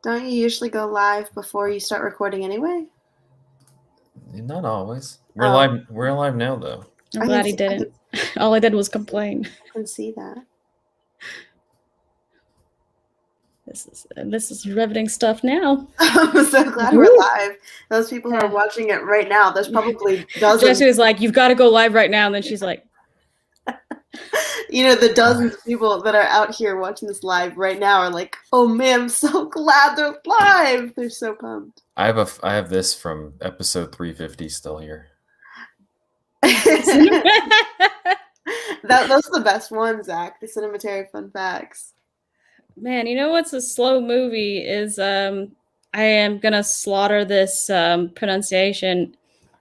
Don't you usually go live before you start recording anyway? Not always. We're live. We're live now, though. I'm glad he didn't. All I did was complain. I can see that. This is riveting stuff now. I'm so glad we're live. Those people who are watching it right now, there's probably dozens. Jessy was like, "You've got to go live right now," and then she's like, the dozens of people that are out here watching this live right now are like, "Oh man, I'm so glad they're live." They're so pumped. I have this from episode 350 still here. Those are the best ones, Zach. The Cinematary fun facts. Man, you know what's a slow movie is I am gonna slaughter this pronunciation,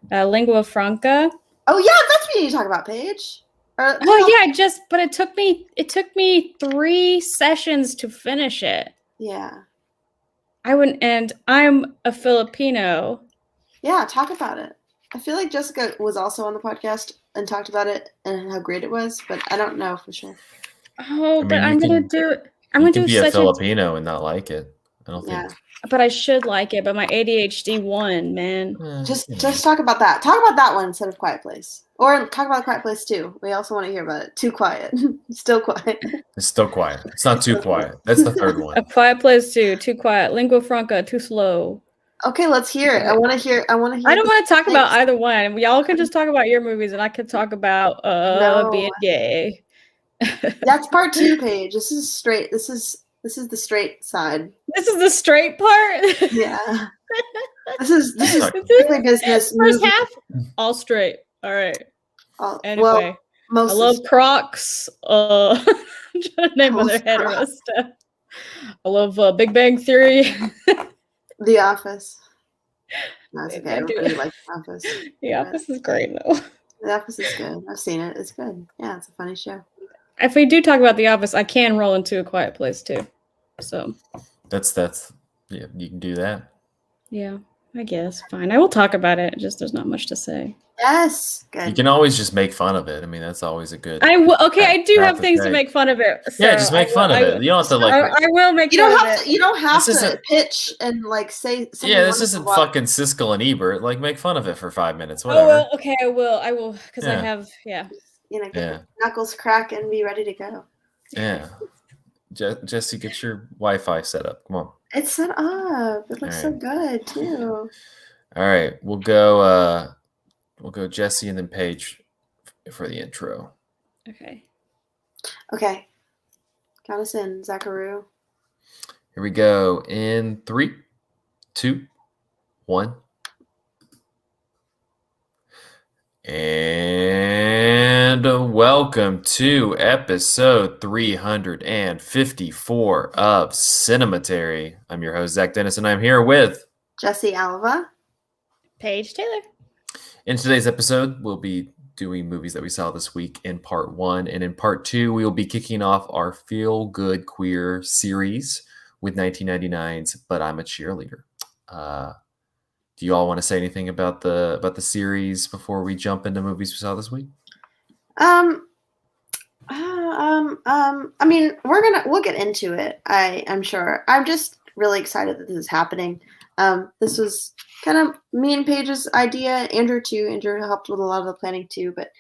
lingua franca. Oh yeah, that's what you need to talk about, Paige. But it took me 3 sessions to finish it. Yeah. And I'm a Filipino. Yeah, talk about it. I feel like Jessica was also on the podcast and talked about it and how great it was, but I don't know for sure. Oh, but I'm gonna do it. I'm gonna do be a Filipino and not like it. I don't think. But I should like it. But my ADHD won, man. Just talk about that. Talk about that one instead of Quiet Place, or talk about Quiet Place 2. We also want to hear about it. Too quiet. Still quiet. It's still quiet. It's not too quiet. That's the third one. A Quiet Place 2. Too quiet. Lingua franca. Too slow. Okay, let's hear it. I want to hear. I don't want to talk about either one. Y'all can just talk about your movies, and I can talk about being gay. That's part 2, Paige. This is straight. This is the straight side. This is the straight part? Yeah. This is strictly business. First half, all straight. All right. Anyway, I love Crocs. Name of their hetero stuff. I love Big Bang Theory. The Office. No, it's okay. Everybody likes The Office. The Office is great, though. The Office is good. I've seen it. It's good. Yeah, it's a funny show. If we do talk about The Office, I can roll into A Quiet Place too. So that's yeah, you can do that. Yeah, I guess. Fine. I will talk about it. Just there's not much to say. Yes. Good. You can always just make fun of it. I mean, that's always a good. I do have things to make fun of it. So yeah, just make fun of it. You don't have to like. I will make. You don't have to pitch and like say. Yeah, this isn't fucking Siskel and Ebert. Like, make fun of it for 5 minutes. Whatever. Oh well, okay, I will because I have knuckles crack and be ready to go. Yeah, Jessy, get your Wi-Fi set up. Come on. It's set up. It looks so good too. All right, we'll go Jessy and then Paige for the intro. Okay. Count us in, Zacharoo. Here we go in 3, 2, 1. And welcome to episode 354 of Cinematary. I'm your host, Zach Dennis, and I'm here with Jessy Alva, Paige Taylor. In today's episode, we'll be doing movies that we saw this week in part 1. And in part 2, we will be kicking off our feel-good queer series with 1999's But I'm a Cheerleader. Do you all want to say anything about the series before we jump into movies we saw this week? I mean, we'll get into it. I'm sure. I'm just really excited that this is happening. This was kind of me and Paige's idea. Andrew too. Andrew helped with a lot of the planning too, but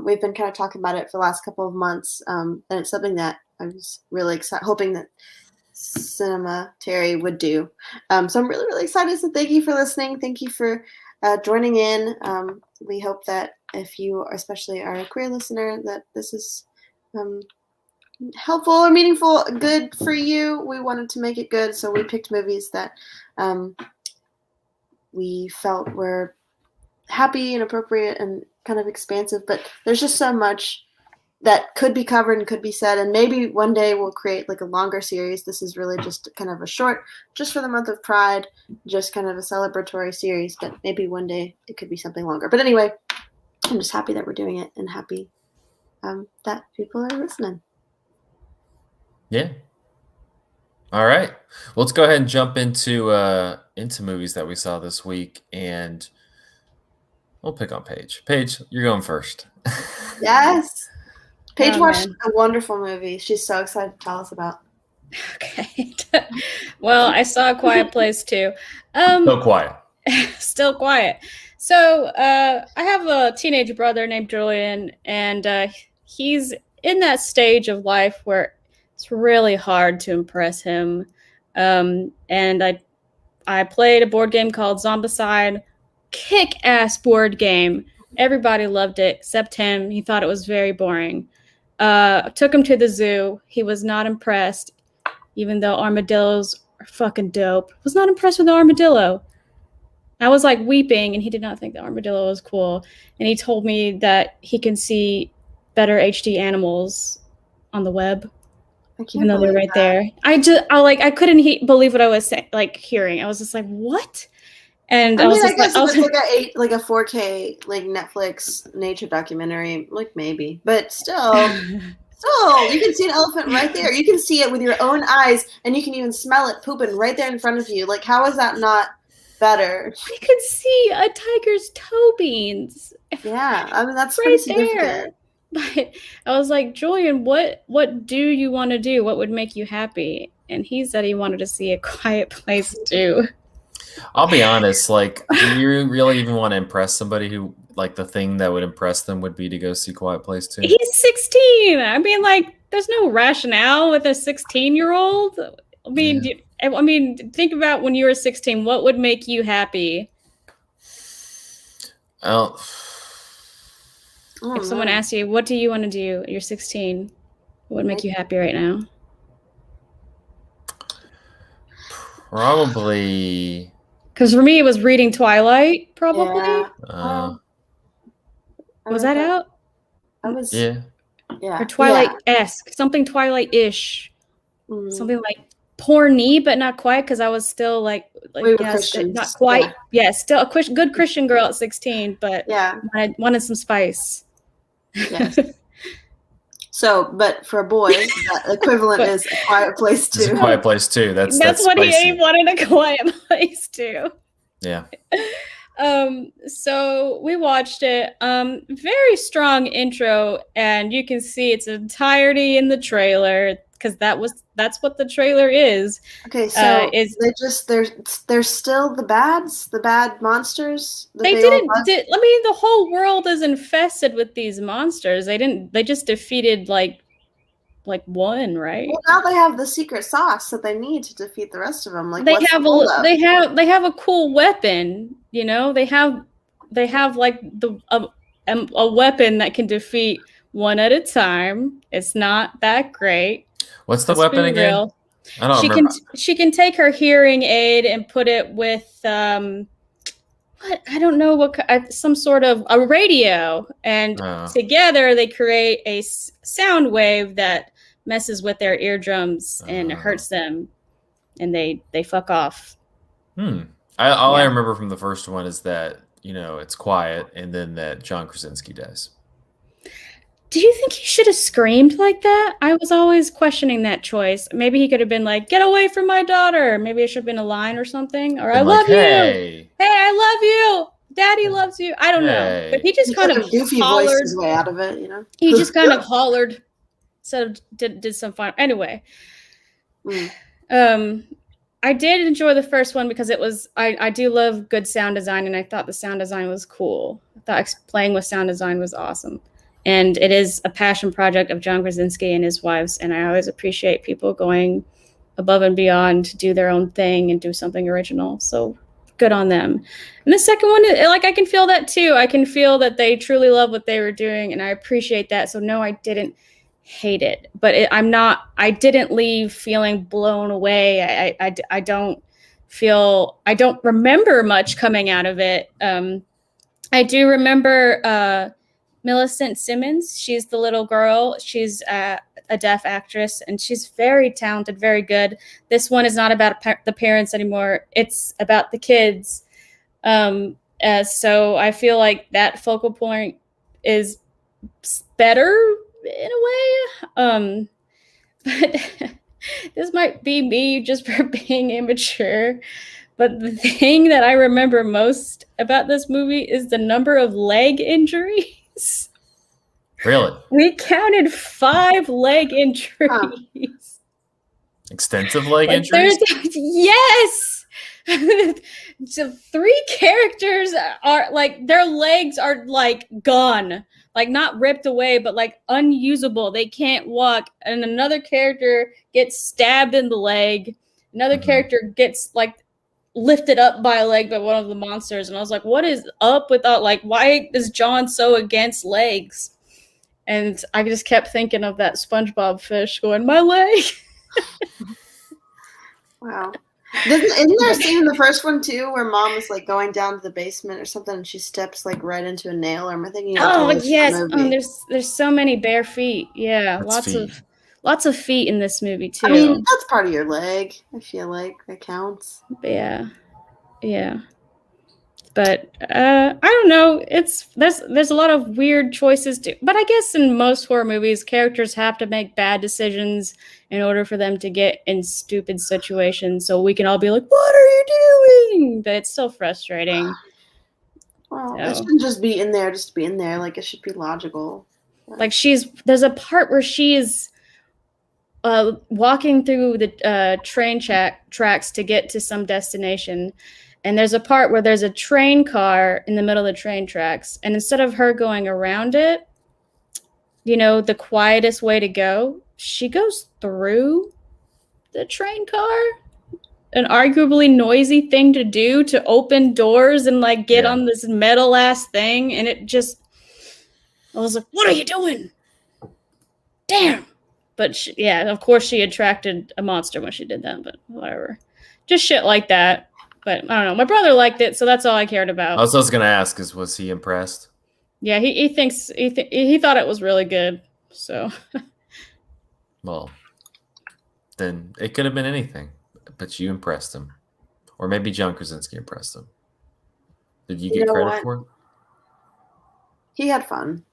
we've been kind of talking about it for the last couple of months, and it's something that I was really hoping that Cinematary would do. So I'm really, really excited. So thank you for listening. Thank you for joining in. We hope that if you especially are a queer listener, that this is helpful or meaningful, good for you. We wanted to make it good, so we picked movies that we felt were happy and appropriate and kind of expansive, but there's just so much that could be covered and could be said, and maybe one day we'll create like a longer series. This is really just kind of a short, just for the month of Pride, just kind of a celebratory series, but maybe one day it could be something longer. But anyway, I'm just happy that we're doing it and happy that people are listening. Yeah. All right. Well, let's go ahead and jump into movies that we saw this week, and we'll pick on Paige. Paige, you're going first. Yes. Paige watched a wonderful movie she's so excited to tell us about. Okay. Well, I saw A Quiet Place too. So quiet. Still quiet. So I have a teenage brother named Julian, and he's in that stage of life where it's really hard to impress him. And I played a board game called Zombicide. Kick-ass board game. Everybody loved it except him. He thought it was very boring. Took him to the zoo. He was not impressed, even though armadillos are fucking dope. Was not impressed with the armadillo. I was like weeping, and he did not think the armadillo was cool. And he told me that he can see better HD animals on the web, even though they're right there. I couldn't believe what I was hearing. I was just like, what? And I guess if it's like a 4K like Netflix nature documentary, like maybe, but still, you can see an elephant right there. You can see it with your own eyes, and you can even smell it pooping right there in front of you. Like, how is that not better? You could see a tiger's toe beans. Yeah, I mean that's right there. But I was like, Julian, what do you want to do? What would make you happy? And he said he wanted to see A Quiet Place too. I'll be honest, like, do you really even want to impress somebody who, like, the thing that would impress them would be to go see Quiet Place 2? He's 16. I mean, like, there's no rationale with a 16-year-old. I mean, think about when you were 16. What would make you happy? Oh. If someone asks you, what do you want to do? You're 16. What would make you happy right now? Probably. Because for me, it was reading Twilight, probably. Yeah. Was that out? Yeah. Or Twilight-esque. Something Twilight-ish. Something like porny, but not quite, because I was still like not quite. Yeah, still a good Christian girl at 16, but I wanted some spice. Yes. So, but for a boy, the equivalent is A Quiet Place 2. It's A Quiet Place 2. That's what spicy. He wanted. A Quiet Place 2. Yeah. So we watched it. Very strong intro, and you can see its entirety in the trailer, because that's what the trailer is. Okay, so they're still the bad monsters. The whole world is infested with these monsters. They just defeated like one, right? Well, now they have the secret sauce that they need to defeat the rest of them. Like, they have a cool weapon. You know, they have like a weapon that can defeat one at a time. It's not that great. What's the weapon again? Real. I don't remember. She can take her hearing aid and put it with I don't know some sort of a radio, and together they create a sound wave that messes with their eardrums and hurts them, and they fuck off. I remember from the first one is that, you know, it's quiet, and then that John Krasinski dies. Do you think he should have screamed like that? I was always questioning that choice. Maybe he could have been like, "Get away from my daughter." Maybe it should have been a line or something. Or, "I love you. Hey, I love you. Daddy loves you." I don't know. But he just kind of goofy voiced his way out of it, you know? He just kind of hollered. So did some fun. Anyway. I did enjoy the first one because it was, I do love good sound design, and I thought the sound design was cool. I thought playing with sound design was awesome. And it is a passion project of John Krasinski and his wives, and I always appreciate people going above and beyond to do their own thing and do something original. So good on them. And the second one, like, I can feel that too. I can feel that they truly love what they were doing, and I appreciate that. So no, I didn't hate it, but I didn't leave feeling blown away. I don't remember much coming out of it. I do remember Millicent Simmons. She's the little girl. She's a deaf actress, and she's very talented, very good. This one is not about the parents anymore. It's about the kids. So I feel like that focal point is better in a way. But this might be me just for being immature. But the thing that I remember most about this movie is the number of leg injuries. Really? We counted 5 leg injuries. Extensive leg Like, injuries? yes! So 3 characters are like, their legs are like gone. Like, not ripped away, but like unusable. They can't walk. And another character gets stabbed in the leg. Another character gets like lifted up by a leg by one of the monsters. And I was like, what is up with that? Like, why is John so against legs? And I just kept thinking of that SpongeBob fish going, my leg. Wow. Isn't there a scene in the first one too where mom is like going down to the basement or something and she steps like right into a nail? Or am I thinking of a Oh totally different yes, movie? there's so many bare feet. Yeah, That's lots of feet in this movie too. I mean, that's part of your leg. I feel like that counts. Yeah, yeah. But I don't know. There's a lot of weird choices too. But I guess in most horror movies, characters have to make bad decisions in order for them to get in stupid situations. So we can all be like, "What are you doing?" But it's still frustrating. Well, So. it shouldn't just be in there, just be in there. Like it should be logical. Like there's a part where she's walking through the train tracks to get to some destination. And there's a part where there's a train car in the middle of the train tracks. And instead of her going around it, you know, the quietest way to go, she goes through the train car. An arguably noisy thing to do, to open doors and like get on this metal ass thing. And it just, I was like, what are you doing? Damn. But yeah, of course she attracted a monster when she did that, but whatever. Just shit like that. But I don't know. My brother liked it, so that's all I cared about. I was going to ask was he impressed? Yeah, he thinks he thought it was really good. So well, then it could have been anything, but you impressed him. Or maybe John Krasinski impressed him. Did you get credit for it? He had fun.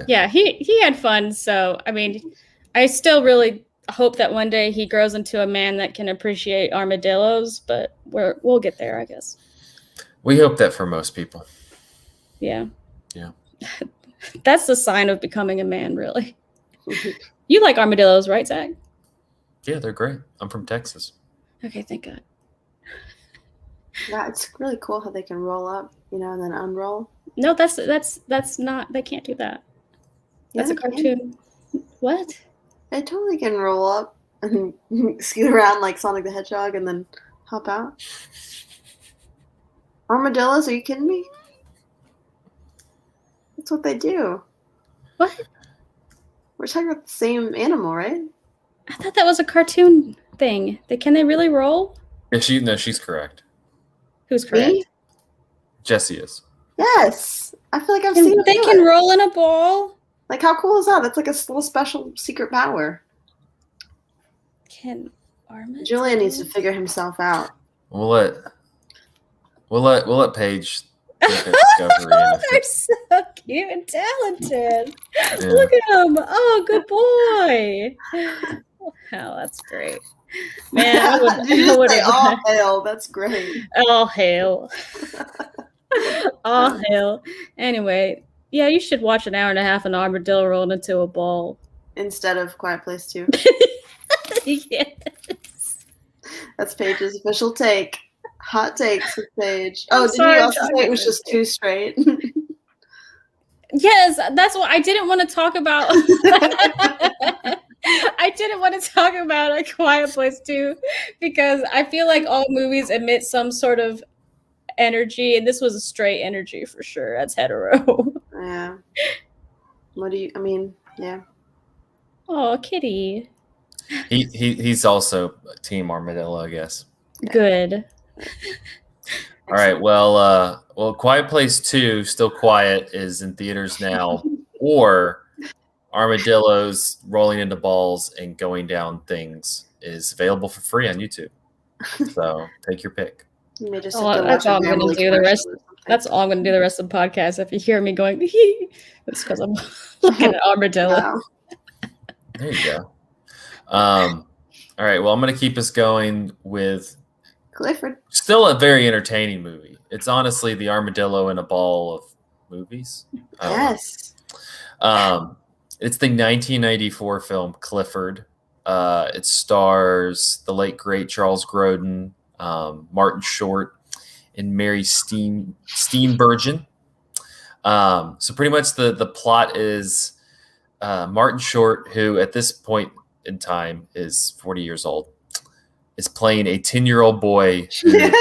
Yeah, he had fun. So I mean, I still really hope that one day he grows into a man that can appreciate armadillos, but we'll get there, I guess. We hope that for most people. Yeah. Yeah. That's the sign of becoming a man, really. You like armadillos, right, Zach? Yeah, they're great. I'm from Texas. Okay, thank God. Yeah, it's really cool how they can roll up, you know, and then unroll. No, that's not. They can't do that. That's a cartoon. What? They totally can roll up and scoot around like Sonic the Hedgehog and then hop out. Armadillos? Are you kidding me? That's what they do. What? We're talking about the same animal, right? I thought that was a cartoon thing. Can they really roll? Yeah, she's correct. Who's correct? Me? Jessy is. Yes. I feel like I've seen They can roll in a ball. Like, how cool is that? That's like a little special secret power. Can armadillos? Julian needs to figure himself out. We'll let Paige make a discovery. They're so cute and talented. Yeah. Look at them. Oh, good boy. Wow, that's great. Man, I would say all hail. That's great. All hail. All hail. Anyway, yeah, you should watch an hour and a half an armadillo rolled into a ball. Instead of Quiet Place 2. Yes. That's Paige's official take. Hot takes with Paige. Oh, did you also say it was just too straight? Yes, that's what I didn't want to talk about. I didn't want to talk about A Quiet Place 2 because I feel like all movies emit some sort of energy, and this was a straight energy for sure. That's hetero. Yeah. Yeah. Oh, kitty. He's also Team Armadillo, I guess. Good. All right. Well, Quiet Place 2, Still Quiet, is in theaters now, or Armadillos Rolling into Balls and Going Down Things is available for free on YouTube. So take your pick. You may just that's all I'm going to do the rest. That's all I'm going to do the rest of the podcast. If you hear me going, it's because I'm looking at armadillo. Wow. There you go. All right. Well, I'm going to keep us going with Clifford. Still a very entertaining movie. It's honestly the armadillo in a ball of movies. Yes. It's the 1994 film Clifford, It stars the late great Charles Grodin, Martin Short, and Mary Steenburgen. So pretty much the plot is Martin Short, who at this point in time is 40 years old, is playing a 10-year-old boy who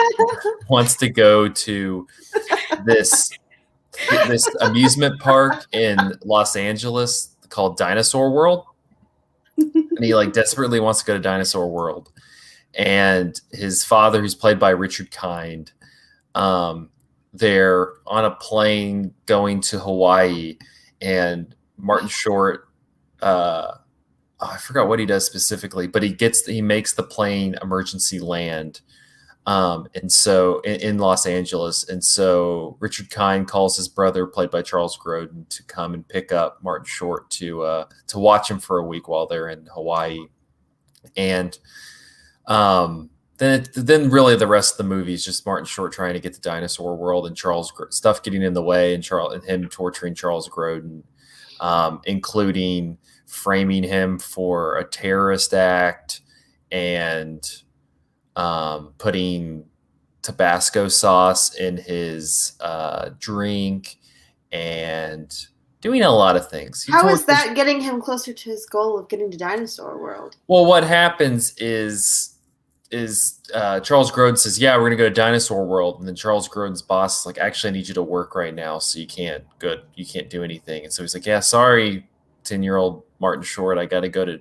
wants to go to this amusement park in Los Angeles called Dinosaur World. And he like desperately wants to go to Dinosaur World. And his father, who's played by Richard Kind, they're on a plane going to Hawaii, and Martin Short, I forgot what he does specifically, but he makes the plane emergency land. And so in Los Angeles. And so Richard Kind calls his brother, played by Charles Grodin, to come and pick up Martin Short to watch him for a week while they're in Hawaii. And then really the rest of the movie is just Martin Short trying to get to Dinosaur World and stuff getting in the way, and him torturing Charles Grodin, including framing him for a terrorist act and putting Tabasco sauce in his drink and doing a lot of things. How is that getting him closer to his goal of getting to Dinosaur World? Well, what happens is Charles Grodin says, yeah, we're going to go to Dinosaur World. And then Charles Grodin's boss is like, actually, I need you to work right now. So you can't do anything. And so he's like, yeah, sorry, 10-year-old Martin Short. I got to go to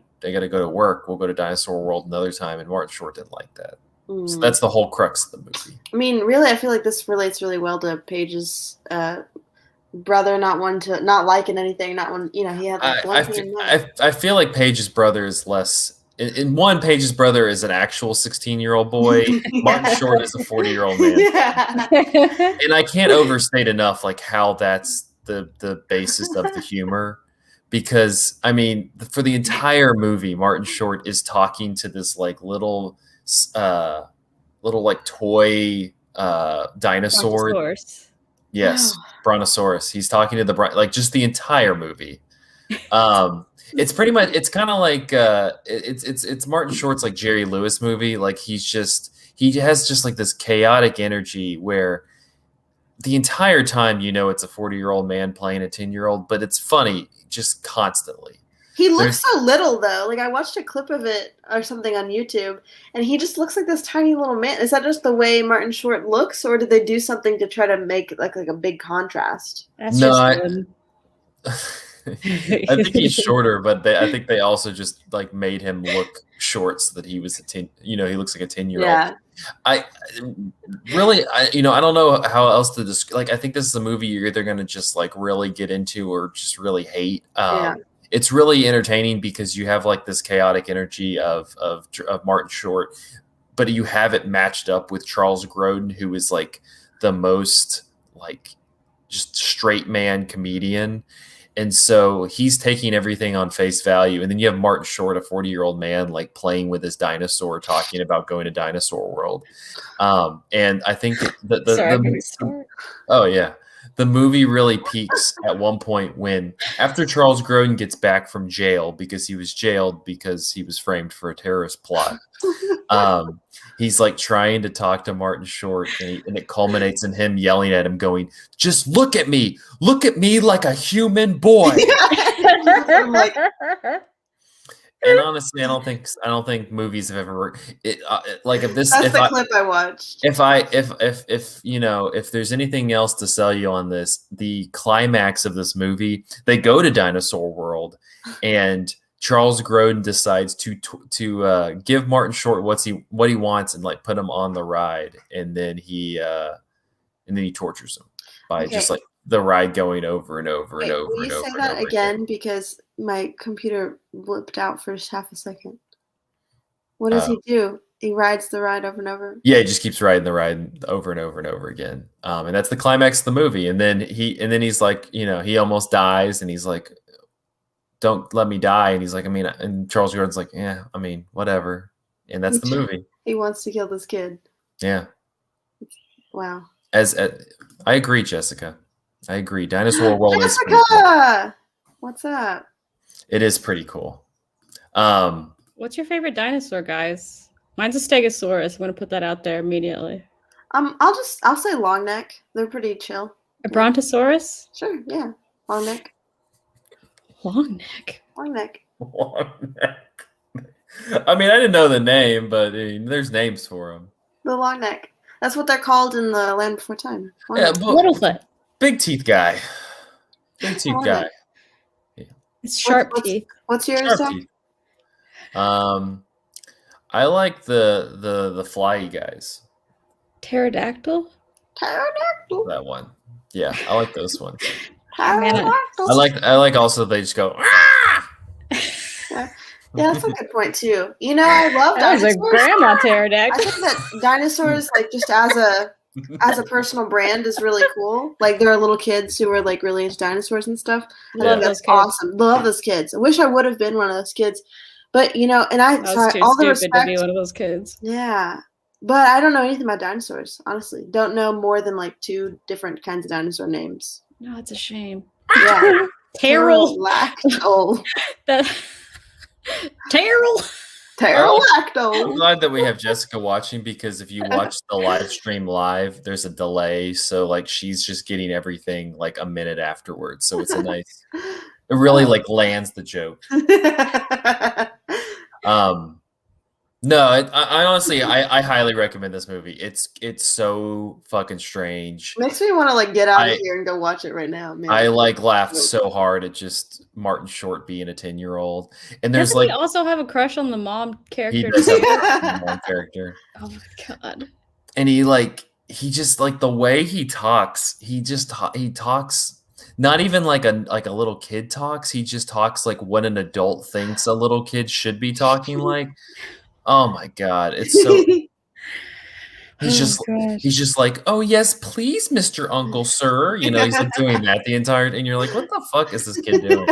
work. We'll go to Dinosaur World another time. And Martin Short didn't like that. So that's the whole crux of the movie. I mean, really, I feel like this relates really well to Paige's brother, not liking anything, not one, he had like one thing in mind. I feel like Paige's brother is less. In one, Paige's brother is an actual 16-year-old boy. Yeah. Martin Short is a 40-year-old man. Yeah. And I can't overstate enough like how that's the basis of the humor. Because, I mean, for the entire movie, Martin Short is talking to this like little like toy dinosaur. Brontosaurus. Yes, wow. Brontosaurus. He's talking to like just the entire movie. It's pretty much, it's kind of like it's Martin Short's like Jerry Lewis movie. Like he has just like this chaotic energy where the entire time it's a 40-year-old man playing a 10-year-old, but it's funny just constantly. He looks so little though. Like I watched a clip of it or something on YouTube, and he just looks like this tiny little man. Is that just the way Martin Short looks, or did they do something to try to make like a big contrast? That's just I think he's shorter, but I think they also just like made him look short so that he was he looks like a 10-year-old. Yeah. I don't know how else to describe. Like I think this is a movie you're either going to just like really get into or just really hate. It's really entertaining because you have like this chaotic energy of Martin Short, but you have it matched up with Charles Grodin, who is like the most like just straight man comedian. And so he's taking everything on face value. And then you have Martin Short, a 40-year-old man, like playing with his dinosaur, talking about going to Dinosaur World. And I think the movie really peaks at one point when, after Charles Grodin gets back from jail because he was jailed because he was framed for a terrorist plot. He's like trying to talk to Martin Short, and it culminates in him yelling at him, going, "Just look at me like a human boy." And honestly, I don't think movies have ever worked. Like if this, that's the clip I watched. If there's anything else to sell you on this, the climax of this movie, they go to Dinosaur World, and Charles Grodin decides to give Martin Short what he wants and like put him on the ride, and then he tortures him by just like the ride going over and over and over and over. Will you say that again? Because my computer blipped out for just half a second. What does he do? He rides the ride over and over? Yeah, he just keeps riding the ride over and over and over again. And that's the climax of the movie. And then he's like, he almost dies, and he's like, "Don't let me die." And he's like, and Charles Grodin's like, "Yeah, whatever." And that's the movie. He wants to kill this kid. Yeah. Wow. I agree, Jessica. I agree. Dinosaur World is pretty cool. What's up? It is pretty cool. Well, What's your favorite dinosaur, guys? Mine's a Stegosaurus. I'm gonna put that out there immediately. I'll say long neck. They're pretty chill. A Brontosaurus? Sure, yeah. Long neck. Long neck. Long neck. Long neck. I mean, I didn't know the name, but I mean, there's names for them. The long neck. That's what they're called in the Land Before Time. Long Yeah, neck. but Littlefoot. big teeth guy. Big teeth Long guy. neck. It's sharp teeth. What's yours, Sharp Zach? teeth. I like the flyy guys. Pterodactyl? Pterodactyl. That one. Yeah, I like those ones. Pterodactyl. I like also they just go. "Ah!" Yeah, that's a good point too. You know, I love That was dinosaurs. a grandma I pterodactyl. think that dinosaurs, like just as a personal brand, is really cool. Like there are little kids who are like really into dinosaurs and stuff. I Love think those that's kids. awesome. Love those kids. I wish I would have been one of those kids, but you know, and I was too all the stupid to be respect. one of those kids. Yeah, but I don't know anything about dinosaurs. Honestly, don't know more than like 2 different kinds of dinosaur names. No, it's a shame. Yeah, Terrell. Pterodactyl. That Terrell. I'm Pterodactyl. glad that we have Jessica watching because if you watch the live stream live, there's a delay. So like she's just getting everything like a minute afterwards. So it's a nice. It really like lands the joke. No, I honestly I highly recommend this movie. It's so fucking strange. Makes me want to like get out of here and go watch it right now. Man. I like laughed so hard at just Martin Short being a 10-year-old. And there's Doesn't he like also have a crush on the mom he character? does have a mom character. Oh my god. And he just like the way he talks, he talks not even like a little kid talks. He just talks like what an adult thinks a little kid should be talking like. Oh my god, it's so he's just like, "Oh yes, please, Mr. Uncle Sir." You know, he's like doing that the entire and you're like, "What the fuck is this kid doing?"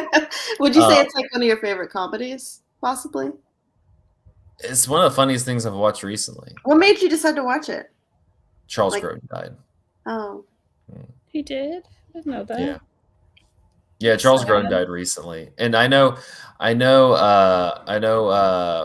Would you say it's like one of your favorite comedies, possibly? It's one of the funniest things I've watched recently. What made you decide to watch it? Charles Grodin died. Oh. He did? I didn't know that. Yeah. Yeah, Charles Grodin died recently. And I know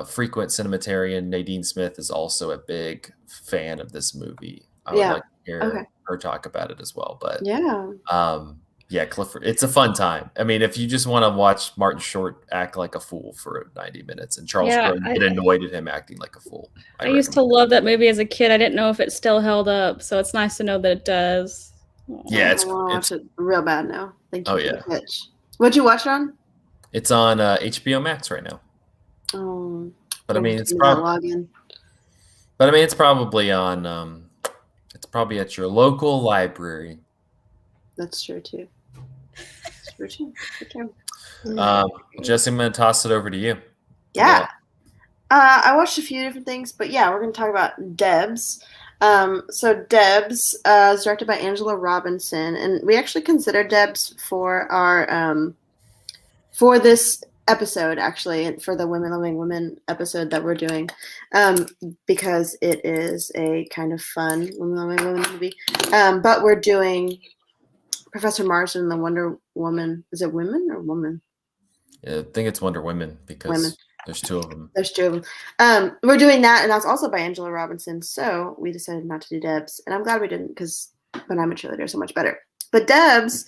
frequent cinematarian Nadine Smith is also a big fan of this movie. I would like to hear her talk about it as well. But yeah, Clifford, it's a fun time. I mean, if you just want to watch Martin Short act like a fool for 90 minutes and Charles Grodin get annoyed at him acting like a fool. I used to love that movie as a kid. I didn't know if it still held up, so it's nice to know that it does. Yeah, I want to watch it real bad now. Thank you. Oh yeah. What'd you watch it on? It's on HBO Max right now. Oh. But I mean, it's probably. But I mean, it's probably on. It's probably at your local library. That's true too. That's true too. Jesse, I'm going to toss it over to you. Yeah. I watched a few different things, but yeah, we're going to talk about D.E.B.S. So D.E.B.S is directed by Angela Robinson, and we actually considered D.E.B.S for our for this episode, actually, for the Women Loving Women episode that we're doing, because it is a kind of fun Women Loving Women movie. But we're doing Professor Marsden and the Wonder Woman. Is it women or woman? Yeah, I think it's Wonder Women because there's 2 of them. There's 2 of them. We're doing that, and that's also by Angela Robinson. So we decided not to do D.E.B.S, and I'm glad we didn't because When I'm a Cheerleader is so much better. But D.E.B.S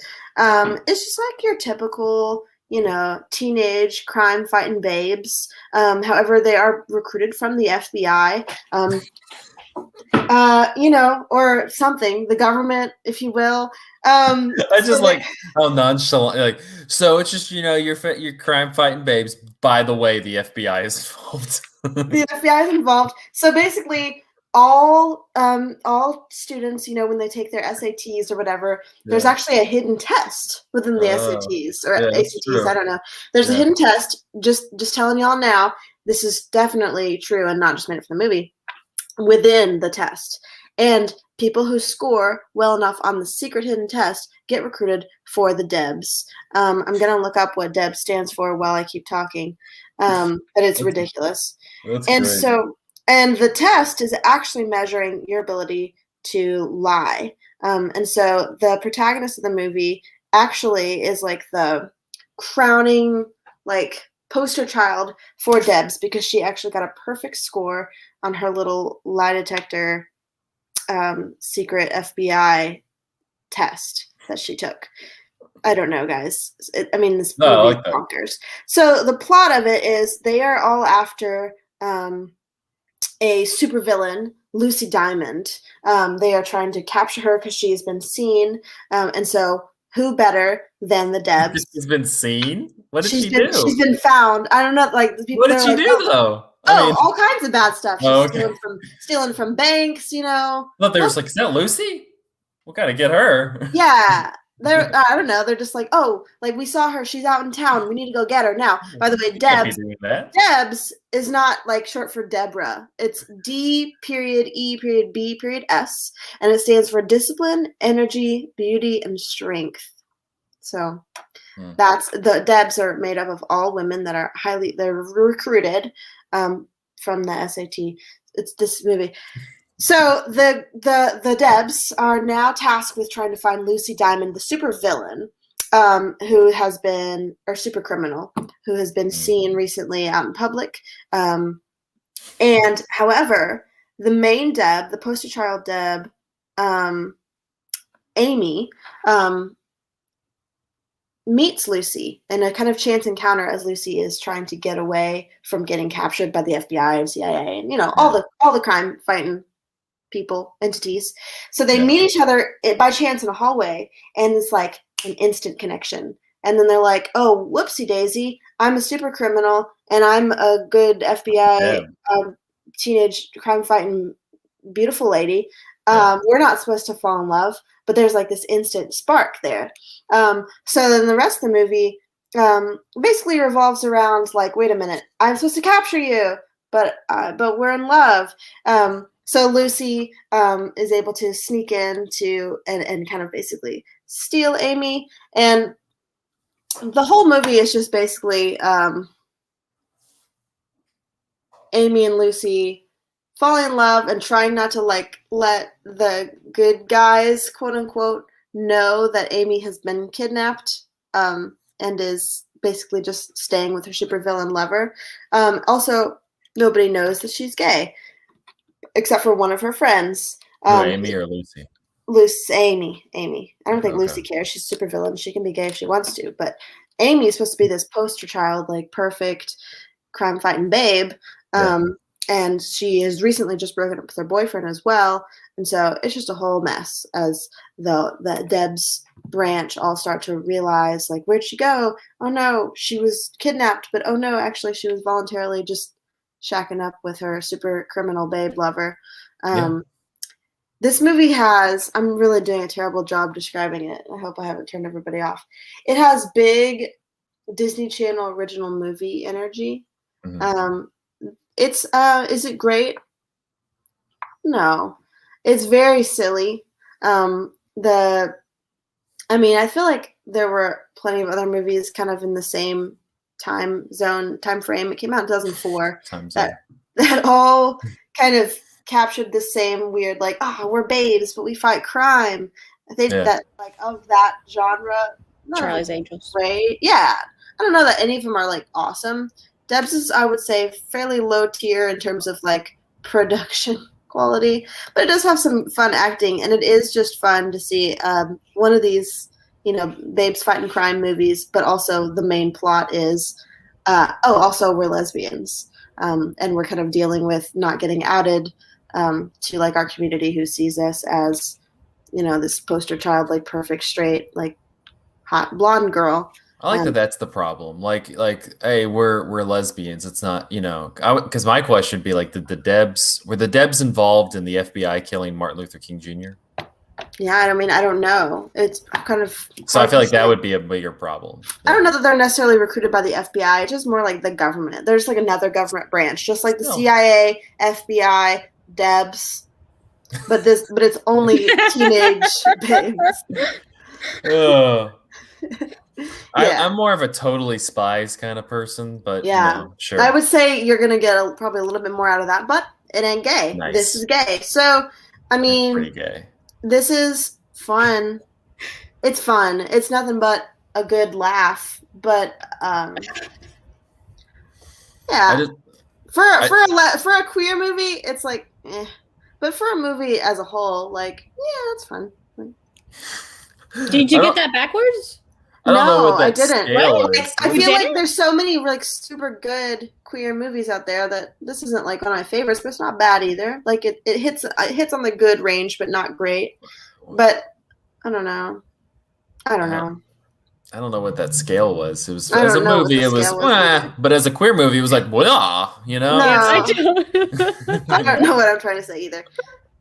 is just like your typical, you know, teenage crime-fighting babes. However, they are recruited from the FBI. You know, or something, the government, if you will. I just like how nonchalant, like, so it's just, you know, your crime fighting babes. By the way, the FBI is involved. The FBI is involved. So basically, all students, you know, when they take their SATs or whatever, there's actually a hidden test within the SATs or ACTs. I don't know. There's a hidden test. Just telling y'all now, this is definitely true and not just made it for the movie. Within the test, and people who score well enough on the secret hidden test get recruited for the D.E.B.S. I'm gonna look up what D.E.B.S stands for while I keep talking, but it's ridiculous. That's and great. And the test is actually measuring your ability to lie. And so the protagonist of the movie actually is like the crowning like poster child for D.E.B.S because she actually got a perfect score on her little lie detector secret FBI test that she took. I don't know, guys. This movie is bonkers. So the plot of it is they are all after a supervillain, Lucy Diamond. They are trying to capture her because she has been seen. And so who better than the D.E.B.S? She's been seen? What did she do? She's been found. I don't know. Like, the people, what did she do, though? All kinds of bad stuff. She's okay. stealing from banks, you know. I thought they were like, is that Lucy? We gotta get her. Yeah. I don't know. They're just like, oh, like we saw her. She's out in town. We need to go get her now. By the way, D.E.B.S is not like short for Deborah. It's D.E.B.S, and it stands for discipline, energy, beauty, and strength. So that's the D.E.B.S are made up of all women that are they're recruited from the SAT. It's this movie. So the D.E.B.S are now tasked with trying to find Lucy Diamond, the supervillain, who has been, or super criminal, who has been seen recently out in public. And however, the main D.E.B, the poster child D.E.B, Amy, meets Lucy in a kind of chance encounter as Lucy is trying to get away from getting captured by the FBI and CIA and all the crime fighting entities. So they meet each other by chance in a hallway, and it's like an instant connection. And then they're like, oh, whoopsie daisy, I'm a super criminal and I'm a good FBI teenage crime fighting beautiful lady. We're not supposed to fall in love, but there's like this instant spark there. So then the rest of the movie basically revolves around like, wait a minute, I'm supposed to capture you, but we're in love. So Lucy is able to sneak into and kind of basically steal Amy. And the whole movie is just basically Amy and Lucy falling in love and trying not to like let the good guys, quote unquote, know that Amy has been kidnapped and is basically just staying with her supervillain lover. Also, nobody knows that she's gay, except for one of her friends. Amy or Lucy? Amy. I don't think Lucy cares. She's a supervillain. She can be gay if she wants to. But Amy is supposed to be this poster child, like perfect crime-fighting babe. And she has recently just broken up with her boyfriend as well. And so it's just a whole mess as the D.E.B.S branch all start to realize, like, where'd she go? Oh, no, she was kidnapped. But, oh, no, actually, she was voluntarily just shacking up with her super criminal babe lover. This movie has, I'm really doing a terrible job describing it. I hope I haven't turned everybody off. It has big Disney Channel original movie energy. Is it great? No. It's very silly. I feel like there were plenty of other movies kind of in the same time frame. It came out in 2004 that all kind of captured the same weird, like, we're babes, but we fight crime. I think that, like, of that genre, Charlie's Angels. Right? Yeah. I don't know that any of them are, like, awesome. D.E.B.S is, I would say, fairly low tier in terms of, like, production quality, but it does have some fun acting, and it is just fun to see one of these, babes fighting crime movies, but also the main plot is, also we're lesbians, and we're kind of dealing with not getting outed to, like, our community who sees us as, this poster child, like, perfect straight, like, hot blonde girl. I like that that's the problem. Like, hey, we're lesbians. It's not, because my question would be like, were the D.E.B.S involved in the FBI killing Martin Luther King Jr.? Yeah, I don't know. It's kind of. So I feel like that would be a bigger problem. I don't know that they're necessarily recruited by the FBI. It's just more like the government. There's like another government branch, just like the CIA, FBI, D.E.B.S. But it's only teenage babes. I'm more of a totally spies kind of person, but sure. I would say you're gonna get probably a little bit more out of that, but it ain't gay. Nice. This is gay. So, That's pretty gay. This is fun. It's fun. It's nothing but a good laugh, but Yeah. just For a queer movie, it's like, but for a movie as a whole, like, yeah, it's fun. Did you get that backwards? I don't know what I that didn't. scale Like, is. I You feel like didn't? there's so many like super good queer movies out there that this isn't like one of my favorites, but it's not bad either. Like it hits on the good range, but not great. But I don't know. I don't know. I don't know what that scale was. It was I as a don't know what movie, the it was, scale was either. but as a queer movie, it was like, well, you know. No. I I don't know what I'm trying to say either.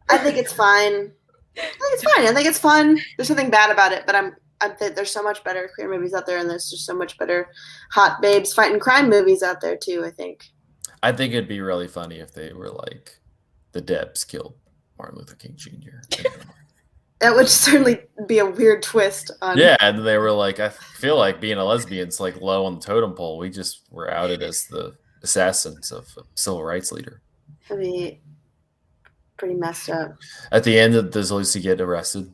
I think it's fine. I think it's fun. There's nothing bad about it, but there's so much better queer movies out there, and there's just so much better hot babes fighting crime movies out there too. I think. I think it'd be really funny if they were like, the Debs killed Martin Luther King Jr. That would certainly be a weird twist on. Yeah, and they were like, I feel like being a lesbian's like low on the totem pole. We just were outed as the assassins of a civil rights leader. That'd be pretty messed up. At the end, does Lucy get arrested?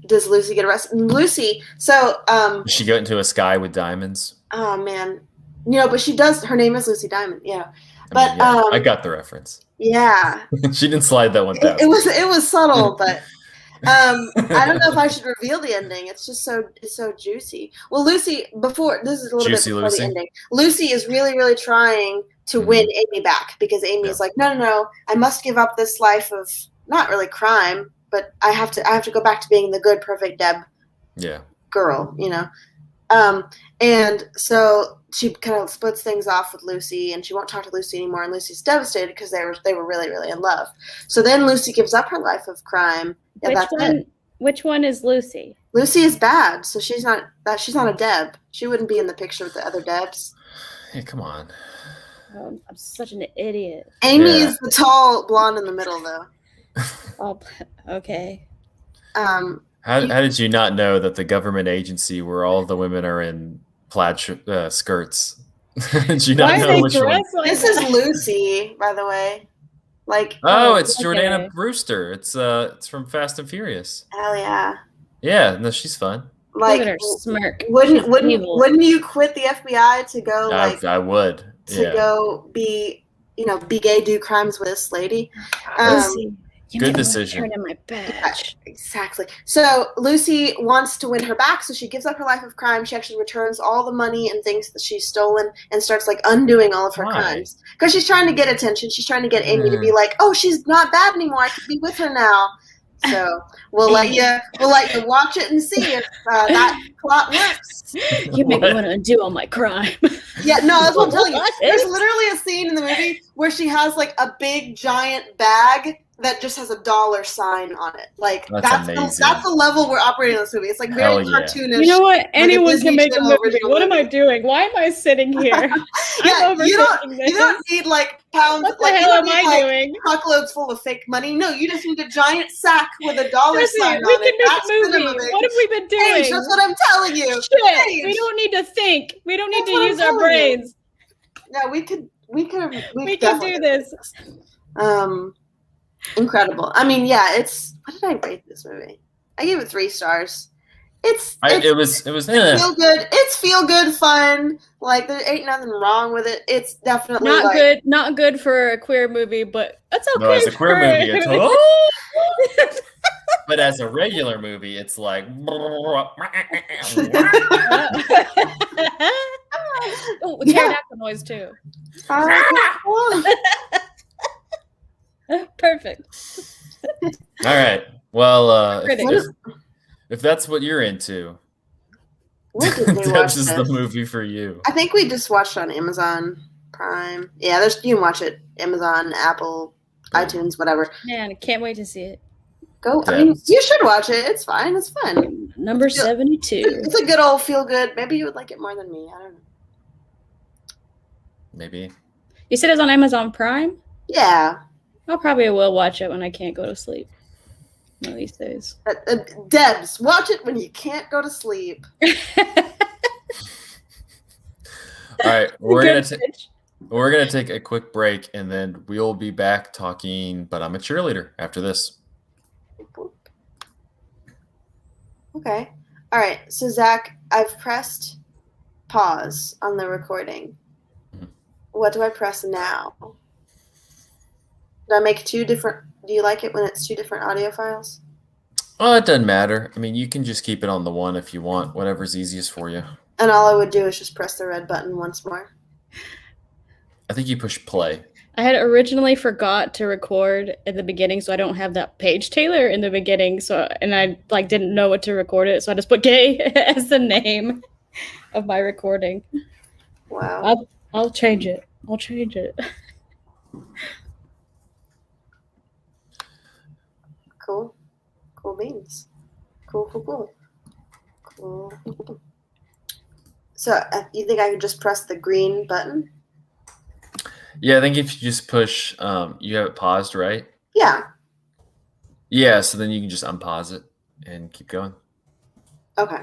Does Lucy get arrested? Lucy. So, Does she go into a sky with diamonds? oh man, but she does. Her name is Lucy Diamond. Yeah, but I got the reference. Yeah, she didn't slide that one down. It was subtle, but I don't know if I should reveal the ending. It's just so juicy. Well, Lucy, this is a little Juicy bit before Lucy? the ending. Lucy is really, really trying to win Amy back because Amy is like, no, I must give up this life of not really crime, but I have to go back to being the good, perfect Deb girl, and so she kind of splits things off with Lucy, and she won't talk to Lucy anymore, and Lucy's devastated because they were really, really in love. So then Lucy gives up her life of crime. Yeah, Which one is Lucy? Lucy is bad, so she's not a Deb. She wouldn't be in the picture with the other Debs. Hey, come on. Oh, I'm such an idiot. Amy is the tall blonde in the middle, though. Oh, okay. How did you not know that the government agency where all the women are in plaid skirts? Did you not know which one? Like this is Lucy, by the way. Like, it's Jordana Brewster. It's from Fast and Furious. Hell yeah. Yeah, no, she's fun. Like, look at her smirk. Wouldn't you quit the FBI to go I would. Go be gay, do crimes with this lady? Good decision. Turn in my badge. Exactly. So Lucy wants to win her back, so she gives up her life of crime. She actually returns all the money and things that she's stolen and starts like undoing all of her crimes because she's trying to get attention. She's trying to get Amy to be like, "Oh, she's not bad anymore. I can be with her now." So we'll let you watch it and see if that plot works. You make me want to undo all my crime. Yeah, no, that's what I'm telling you. There's literally a scene in the movie where she has like a big giant bag that just has a dollar sign on it. Like that's the level we're operating in this movie. It's like very cartoonish. You know what? Anyone can make a movie. What am I doing? Why am I sitting here? You don't need like pounds. What the hell am I doing? Truckloads full of fake money. No, you just need a giant sack with a dollar sign on it. We can make a movie. What have we been doing? Paige, that's what I'm telling you. Shit. Paige. We don't need to think. We don't need to use our brains. No, we can do this. Incredible. I mean, yeah, what did I rate this movie? I gave it 3 stars. It was feel good. It's feel good fun. Like there ain't nothing wrong with it. It's definitely not good for a queer movie, but that's okay. No, as a queer movie, it's but as a regular movie, it's like pterodactyl noise too. Perfect. All right. Well, if that's what you're into, this is the movie for you. I think we just watched it on Amazon Prime. Yeah, you can watch it Amazon, Apple, iTunes, whatever. Man, I can't wait to see it. Go. I mean, you should watch it. It's fine. It's fun. Number 72. It's a good old feel good. Maybe you would like it more than me. I don't know. Maybe. You said it's on Amazon Prime? Yeah. I probably will watch it when I can't go to sleep. One of these days. Debs, watch it when you can't go to sleep. All right, we're gonna take a quick break, and then we'll be back talking. But I'm a cheerleader after this. Okay. All right. So Zach, I've pressed pause on the recording. What do I press now? Do I make two different? Do you like it when it's two different audio files? Oh, it doesn't matter. I mean, you can just keep it on the one if you want, whatever's easiest for you. And all I would do is just press the red button once more. I think you push play. I had originally forgot to record at the beginning, so I don't have that Paige Taylor in the beginning. And I didn't know what to record it, so I just put gay as the name of my recording. Wow. I'll change it. I'll change it. Cool. Cool beans. Cool. So you think I could just press the green button? Yeah, I think if you just push, you have it paused, right? Yeah. Yeah, so then you can just unpause it and keep going. Okay.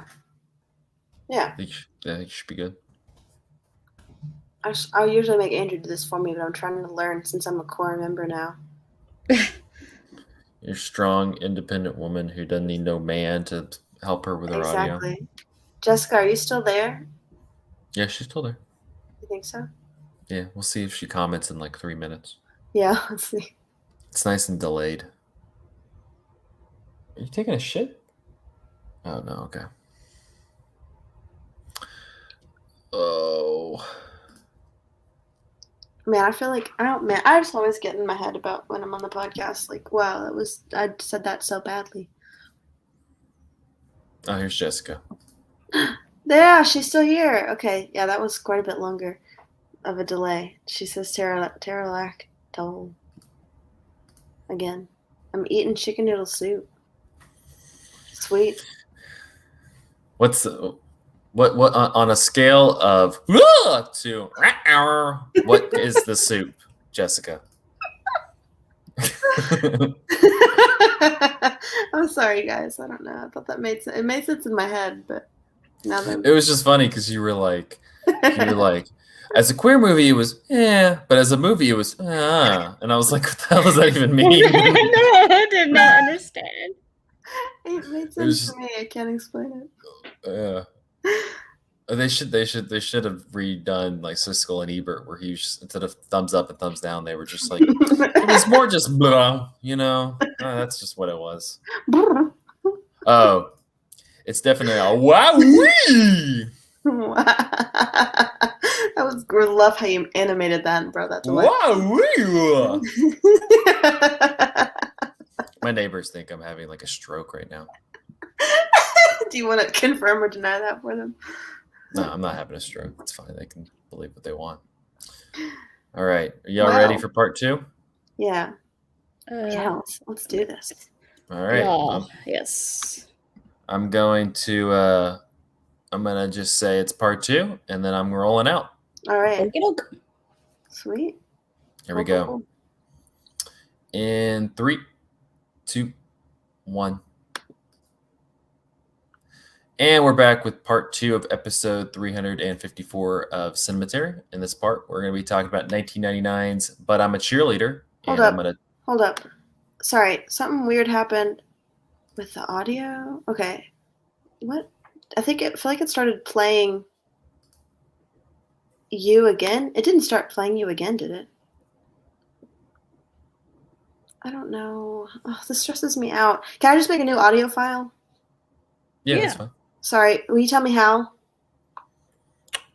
Yeah. I think you should be good. I'll usually make Andrew do this for me, but I'm trying to learn since I'm a core member now. You're a strong, independent woman who doesn't need no man to help her with her audio. Exactly. Jessica, are you still there? Yeah, she's still there. You think so? Yeah, we'll see if she comments in like 3 minutes. Yeah, let's see. It's nice and delayed. Are you taking a shit? Oh, no, okay. Oh. Man, I feel like I just always get in my head about when I'm on the podcast. Like, wow, I said that so badly. Oh, here's Jessica. Yeah, she's still here. Okay, yeah, that was quite a bit longer of a delay. She says pterodactyl again. I'm eating chicken noodle soup. Sweet. What on a scale of to what is the soup, Jessica? I'm sorry, guys. I don't know. I thought that made sense. It made sense in my head, but now that It was just funny because you were like, as a queer movie, it was but as a movie, it was and I was like, what the hell does that even mean? No, I did not understand. It made sense to me. I can't explain it. They should have redone like Siskel and Ebert, where he was, instead of thumbs up and thumbs down, they were just like it was more just blah, that's just what it was. Oh, it's definitely a wowee. That was good. Love how you animated that and brought that to life. Wowee. My neighbors think I'm having like a stroke right now. Do you want to confirm or deny that for them? No, I'm not having a stroke. It's fine. They can believe what they want. All right. Are y'all ready for part 2? Yeah. Yeah, let's do this. All right. Yes. I'm going to just say it's part 2, and then I'm rolling out. All right. Okay. Sweet. Here we go. In 3, 2, 1. And we're back with part 2 of episode 354 of Cinematary. In this part, we're going to be talking about 1999's But I'm a Cheerleader. Hold up. Sorry, something weird happened with the audio. Okay. What? I feel like it started playing you again. It didn't start playing you again, did it? I don't know. Oh, this stresses me out. Can I just make a new audio file? Yeah, that's fine. Sorry, will you tell me how?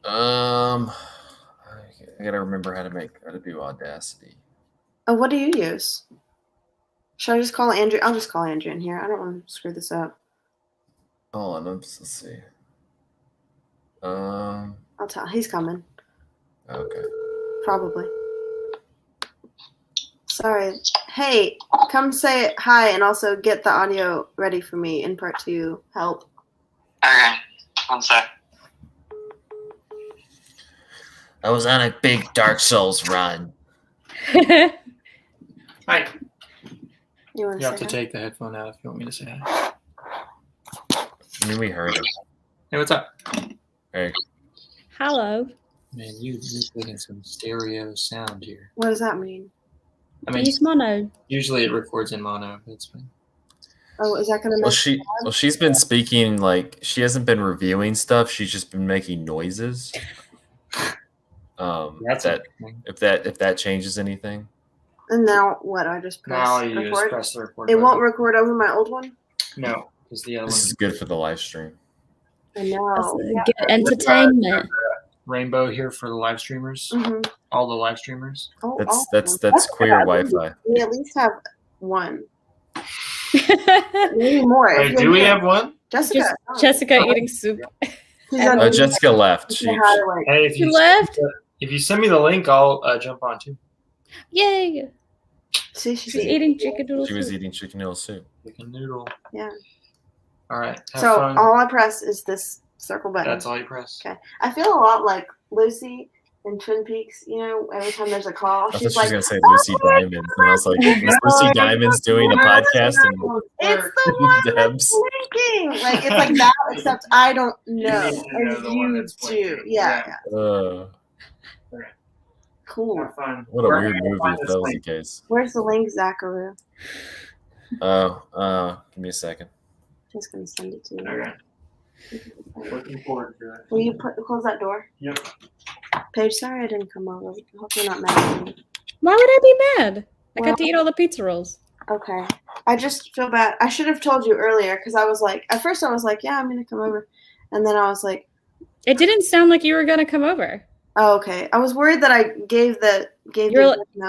I gotta remember how to do Audacity. Oh, what do you use? Should I just call Andrew? I'll just call Andrew in here. I don't want to screw this up. Hold on, let's see. I'll tell. He's coming. Okay. Probably. Sorry. Hey, come say hi and also get the audio ready for me in part 2. Help. Okay, one sec. I was on a big Dark Souls run. Hi. You have to take the headphone out if you want me to say hi. I mean, we heard it. Hey, what's up? Hey. Hello. Man, you're getting some stereo sound here. What does that mean? I mean, Use mono. usually it records in mono, but it's fine. Oh, is that going to make she's been speaking, like, she hasn't been reviewing stuff. She's just been making noises. That's that interesting. if that changes anything. And now what? I just press Now you just record. press the record It button. won't record over my old one. No, because the other This is one. good for the live stream. I know. That's good entertainment. Rainbow here for the live streamers. Mhm. All the live streamers. Oh, That's queer Wi-Fi. We at least have one, maybe more. Wait, do we have one? Jessica? Just Jessica eating soup. She's on Oh, Jessica left. She had to, like, Hey, She left. If you send me the link, I'll jump on too. Yay! see, She's eating chicken noodle She was soup. eating chicken noodle soup. Chicken noodle. Yeah. All right. Have So fun. all I press is this circle button. That's all you press. Okay. I feel a lot like Lucy in Twin Peaks. You know, every time there's a call, I thought she's she was like, gonna say Lucy Diamond, and I was like, is Lucy Diamond's doing a podcast? And "It's the one Debs. that's blinking." Like it's like that, except I don't know. You need to know And the one you that's do. blinking. Yeah. Cool. Have fun. What a Where weird can I movie find if this that was the link? case. Where's the link, Zachary? Give me a second. Just gonna send it to you. Okay. Looking forward to it. Will you close that door? Yep. Paige, sorry I didn't come over. I hope you're not mad at me. Why would I be mad? I Well- got to eat all the pizza rolls. Okay. I just feel bad. I should have told you earlier because I was like, at first I was like, yeah, I'm gonna come over, and then I was like, It didn't sound like you were gonna come over. oh, okay. I was worried that I gave the.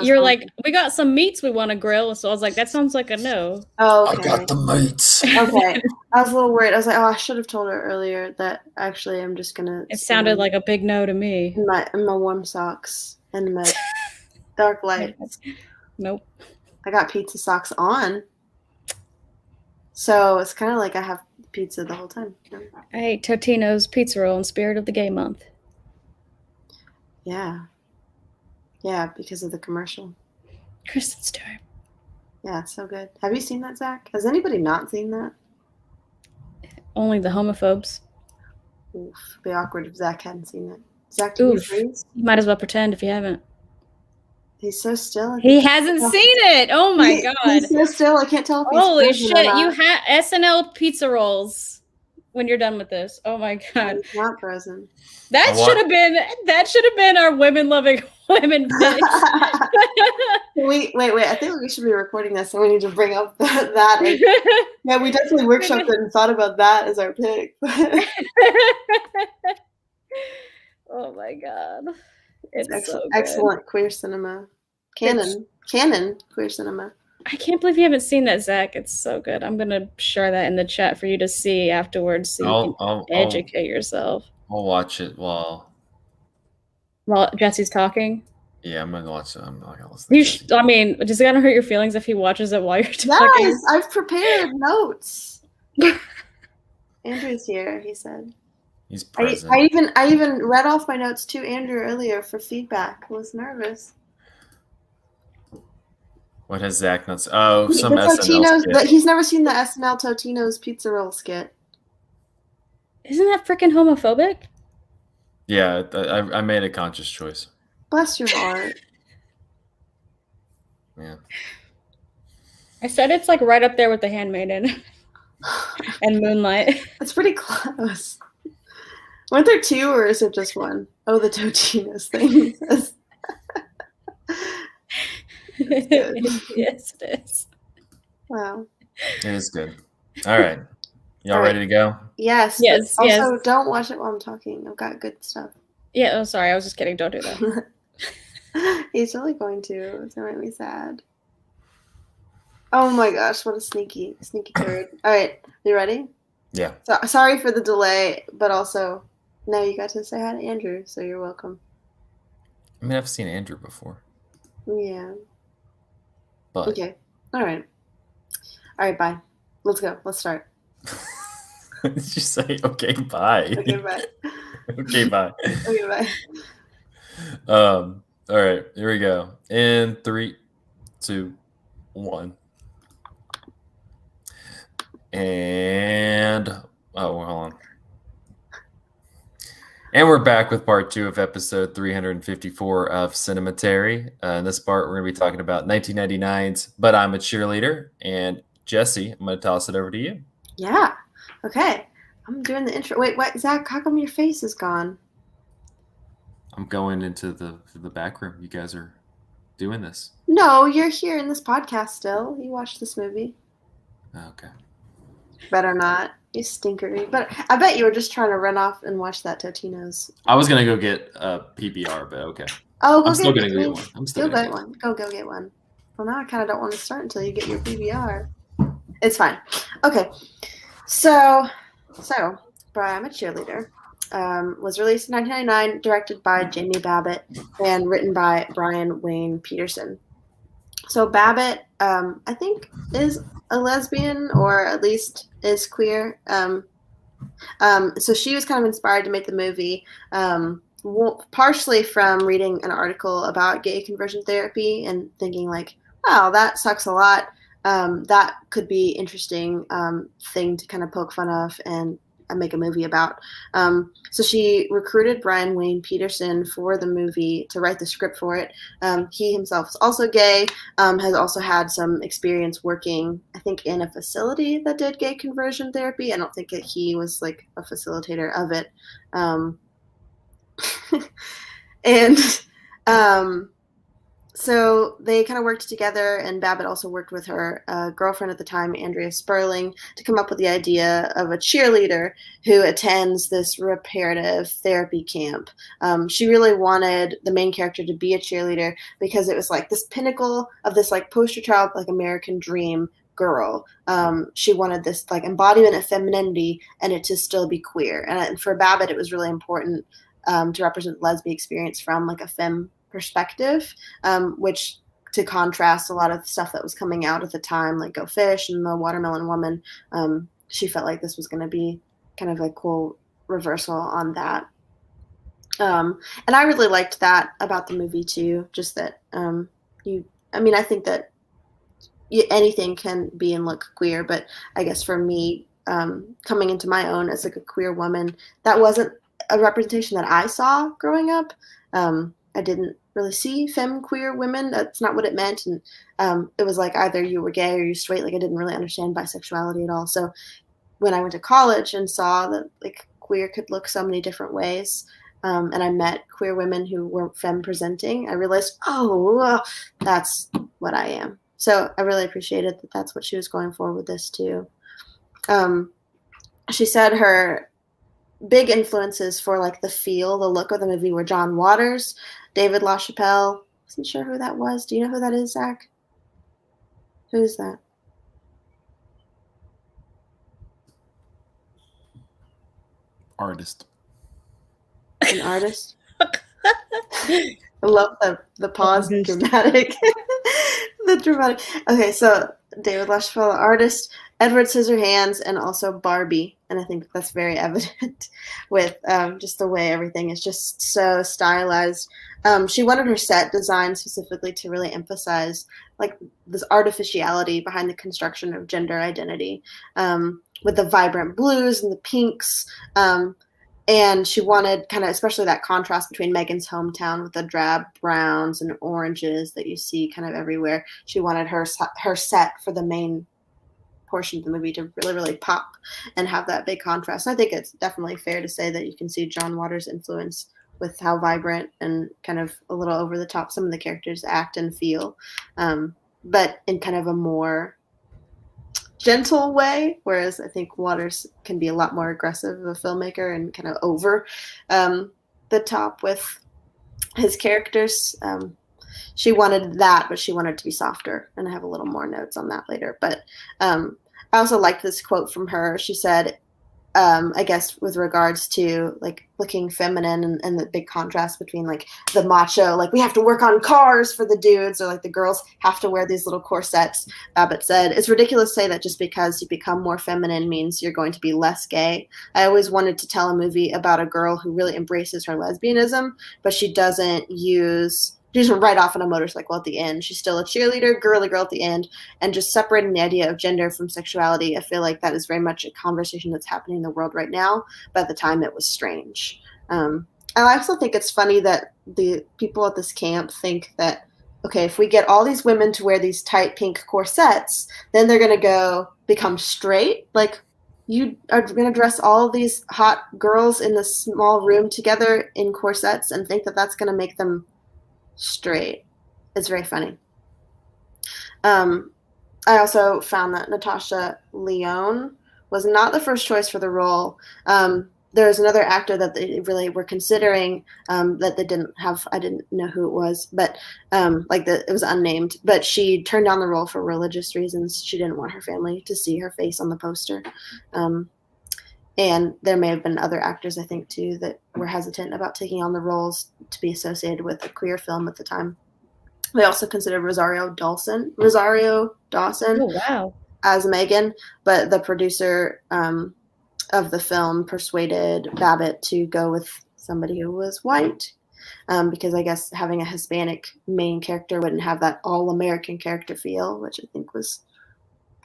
You're like, we got some meats we want to grill. So I was like, that sounds like a no. oh, I okay. got the mates. Okay. I was a little worried. I was like, oh, I should have told her earlier that actually I'm just gonna. It sounded like a big no to me. in my warm socks and my dark lights. Nope. I got pizza socks on, so it's kind of like I have pizza the whole time. I ate Totino's pizza roll in spirit of the gay month. Yeah. Yeah, because of the commercial. Kristen Stewart. Yeah, it's so good. Have you seen that, Zach? Has anybody not seen that? Only the homophobes. Oof, it'd be awkward if Zach hadn't seen it. Zach, do you Oof. freeze? You might as well pretend if you haven't. He's so still. He hasn't seen it. Oh my god. He's so still. I can't tell if he's Holy frozen or shit. not. You have SNL pizza rolls when you're done with this. Oh my god. He's not frozen. That should have been our women loving women pitch. Wait. I think we should be recording this, so we need to bring up that. And, yeah, we definitely workshopped it and thought about that as our pick. Oh my god. It's excellent, so good. excellent queer cinema. Canon queer cinema. I can't believe you haven't seen that, Zach. It's so good. I'm gonna share that in the chat for you to see afterwards, so you can educate yourself. I'll watch it while Jesse's talking. Yeah, I'm gonna watch it. I'm not gonna listen. I mean, does it gonna hurt your feelings if he watches it while you're talking? Yes, I've prepared notes. Andrew's here. He said. He's present. I even read off my notes to Andrew earlier for feedback. I was nervous. What has Zach not? Oh, some the SNL Totino's, skit. but he's never seen the SNL Totino's pizza roll skit. Isn't that freaking homophobic? Yeah, I made a conscious choice. Bless your heart. Yeah. I said it's like right up there with The Handmaiden and Moonlight. It's pretty close. Weren't there two, or is it just one? Oh, the Totino's thing. Yes, it is. Wow. It is good. All right. Y'all ready to go? Yes. Yes. Also, yes. don't watch it while I'm talking. I've got good stuff. Yeah. Oh, sorry. I was just kidding. Don't do that. He's really going to. It's gonna make me sad. Oh my gosh! What a sneaky turd. All right, you ready? Yeah. So sorry for the delay, but also now you got to say hi to Andrew, so you're welcome. I mean, I've seen Andrew before. Yeah. But Okay. All right. Bye. Let's go. Let's start. Did you say okay? Bye. Okay. Bye. Okay. Bye. Okay. Bye. All right. Here we go. In 3, 2, 1. And hold on. And we're back with part 2 of episode 354 of Cinematary. In this part, we're going to be talking about 1999's But I'm a Cheerleader. And Jessy, I'm going to toss it over to you. Yeah. Okay. I'm doing the intro. Wait, what, Zach? How come your face is gone? I'm going into the back room. You guys are doing this. No, you're here in this podcast still. You watched this movie. Okay. Better not. You stinkery. But I bet you were just trying to run off and watch that Totino's. I was gonna go get a PBR, but okay. Oh, I'm still gonna go get one. I'm still Go gonna get one. Go get one. Well, now I kind of don't want to start until you get your PBR. It's fine. Okay. So, I'm a Cheerleader. Was released in 1999, directed by Jamie Babbit, and written by Brian Wayne Peterson. So Babbit, I think, is a lesbian, or at least is queer. So she was kind of inspired to make the movie, partially from reading an article about gay conversion therapy and thinking like, wow, that sucks a lot. That could be interesting thing to kind of poke fun of and make a movie about. So she recruited Brian Wayne Peterson for the movie to write the script for it. He himself is also gay, has also had some experience working, I think, in a facility that did gay conversion therapy. I don't think that he was like a facilitator of it. So they kind of worked together, and Babbit also worked with her girlfriend at the time, Andrea Sperling, to come up with the idea of a cheerleader who attends this reparative therapy camp. She really wanted the main character to be a cheerleader because it was like this pinnacle of this like poster child, like American dream girl. She wanted this like embodiment of femininity and it to still be queer. And for Babbit, it was really important to represent the lesbian experience from like a femme perspective, which to contrast a lot of stuff that was coming out at the time, like Go Fish and The Watermelon Woman. She felt like this was going to be kind of a cool reversal on that. And I really liked that about the movie too, just that I think that anything can be and look queer, but I guess for me, coming into my own as like a queer woman, that wasn't a representation that I saw growing up. I didn't really see femme queer women. That's not what it meant. And it was like either you were gay or you straight. Like I didn't really understand bisexuality at all. So when I went to college and saw that like queer could look so many different ways, and I met queer women who were femme presenting, I realized, that's what I am. So I really appreciated that that's what she was going for with this too. She said her big influences for like the look of the movie were John Waters, David LaChapelle. Wasn't sure who that was. Do you know who that is, Zach? Who is that? Artist. An artist? I love the pause, dramatic. The dramatic. Okay, so David LaChapelle, artist, Edward Scissorhands, and also Barbie. And I think that's very evident with just the way everything is just so stylized. She wanted her set design specifically to really emphasize like this artificiality behind the construction of gender identity, with the vibrant blues and the pinks. And she wanted kind of, especially that contrast between Megan's hometown with the drab browns and oranges that you see kind of everywhere. She wanted her set for the main portion of the movie to really, really pop and have that big contrast. And I think it's definitely fair to say that you can see John Waters' influence with how vibrant and kind of a little over the top some of the characters act and feel, but in kind of a more gentle way, whereas I think Waters can be a lot more aggressive of a filmmaker and kind of over the top with his characters. She wanted that, but she wanted it to be softer, and I have a little more notes on that later. But I also liked this quote from her. She said, I guess with regards to like looking feminine and the big contrast between like the macho, like we have to work on cars for the dudes, or like the girls have to wear these little corsets. Babbit said, it's ridiculous to say that just because you become more feminine means you're going to be less gay. I always wanted to tell a movie about a girl who really embraces her lesbianism, but she doesn't ride off on a motorcycle at the end. She's still a cheerleader, girly girl at the end, and just separating the idea of gender from sexuality. I feel like that is very much a conversation that's happening in the world right now, but at the time it was strange. I also think it's funny that the people at this camp think that, okay, if we get all these women to wear these tight pink corsets, then they're going to go become straight. Like, you are going to dress all of these hot girls in this small room together in corsets and think that that's going to make them straight. It's very funny. I also found that Natasha Lyonne was not the first choice for the role. There's another actor that they really were considering that they didn't have. I didn't know who it was, but it was unnamed. But she turned down the role for religious reasons. She didn't want her family to see her face on the poster. And there may have been other actors, I think, too, that were hesitant about taking on the roles to be associated with a queer film at the time. They also considered Rosario Dawson Oh, wow. as Megan, but the producer of the film persuaded Babbit to go with somebody who was white, because I guess having a Hispanic main character wouldn't have that all-American character feel, which I think was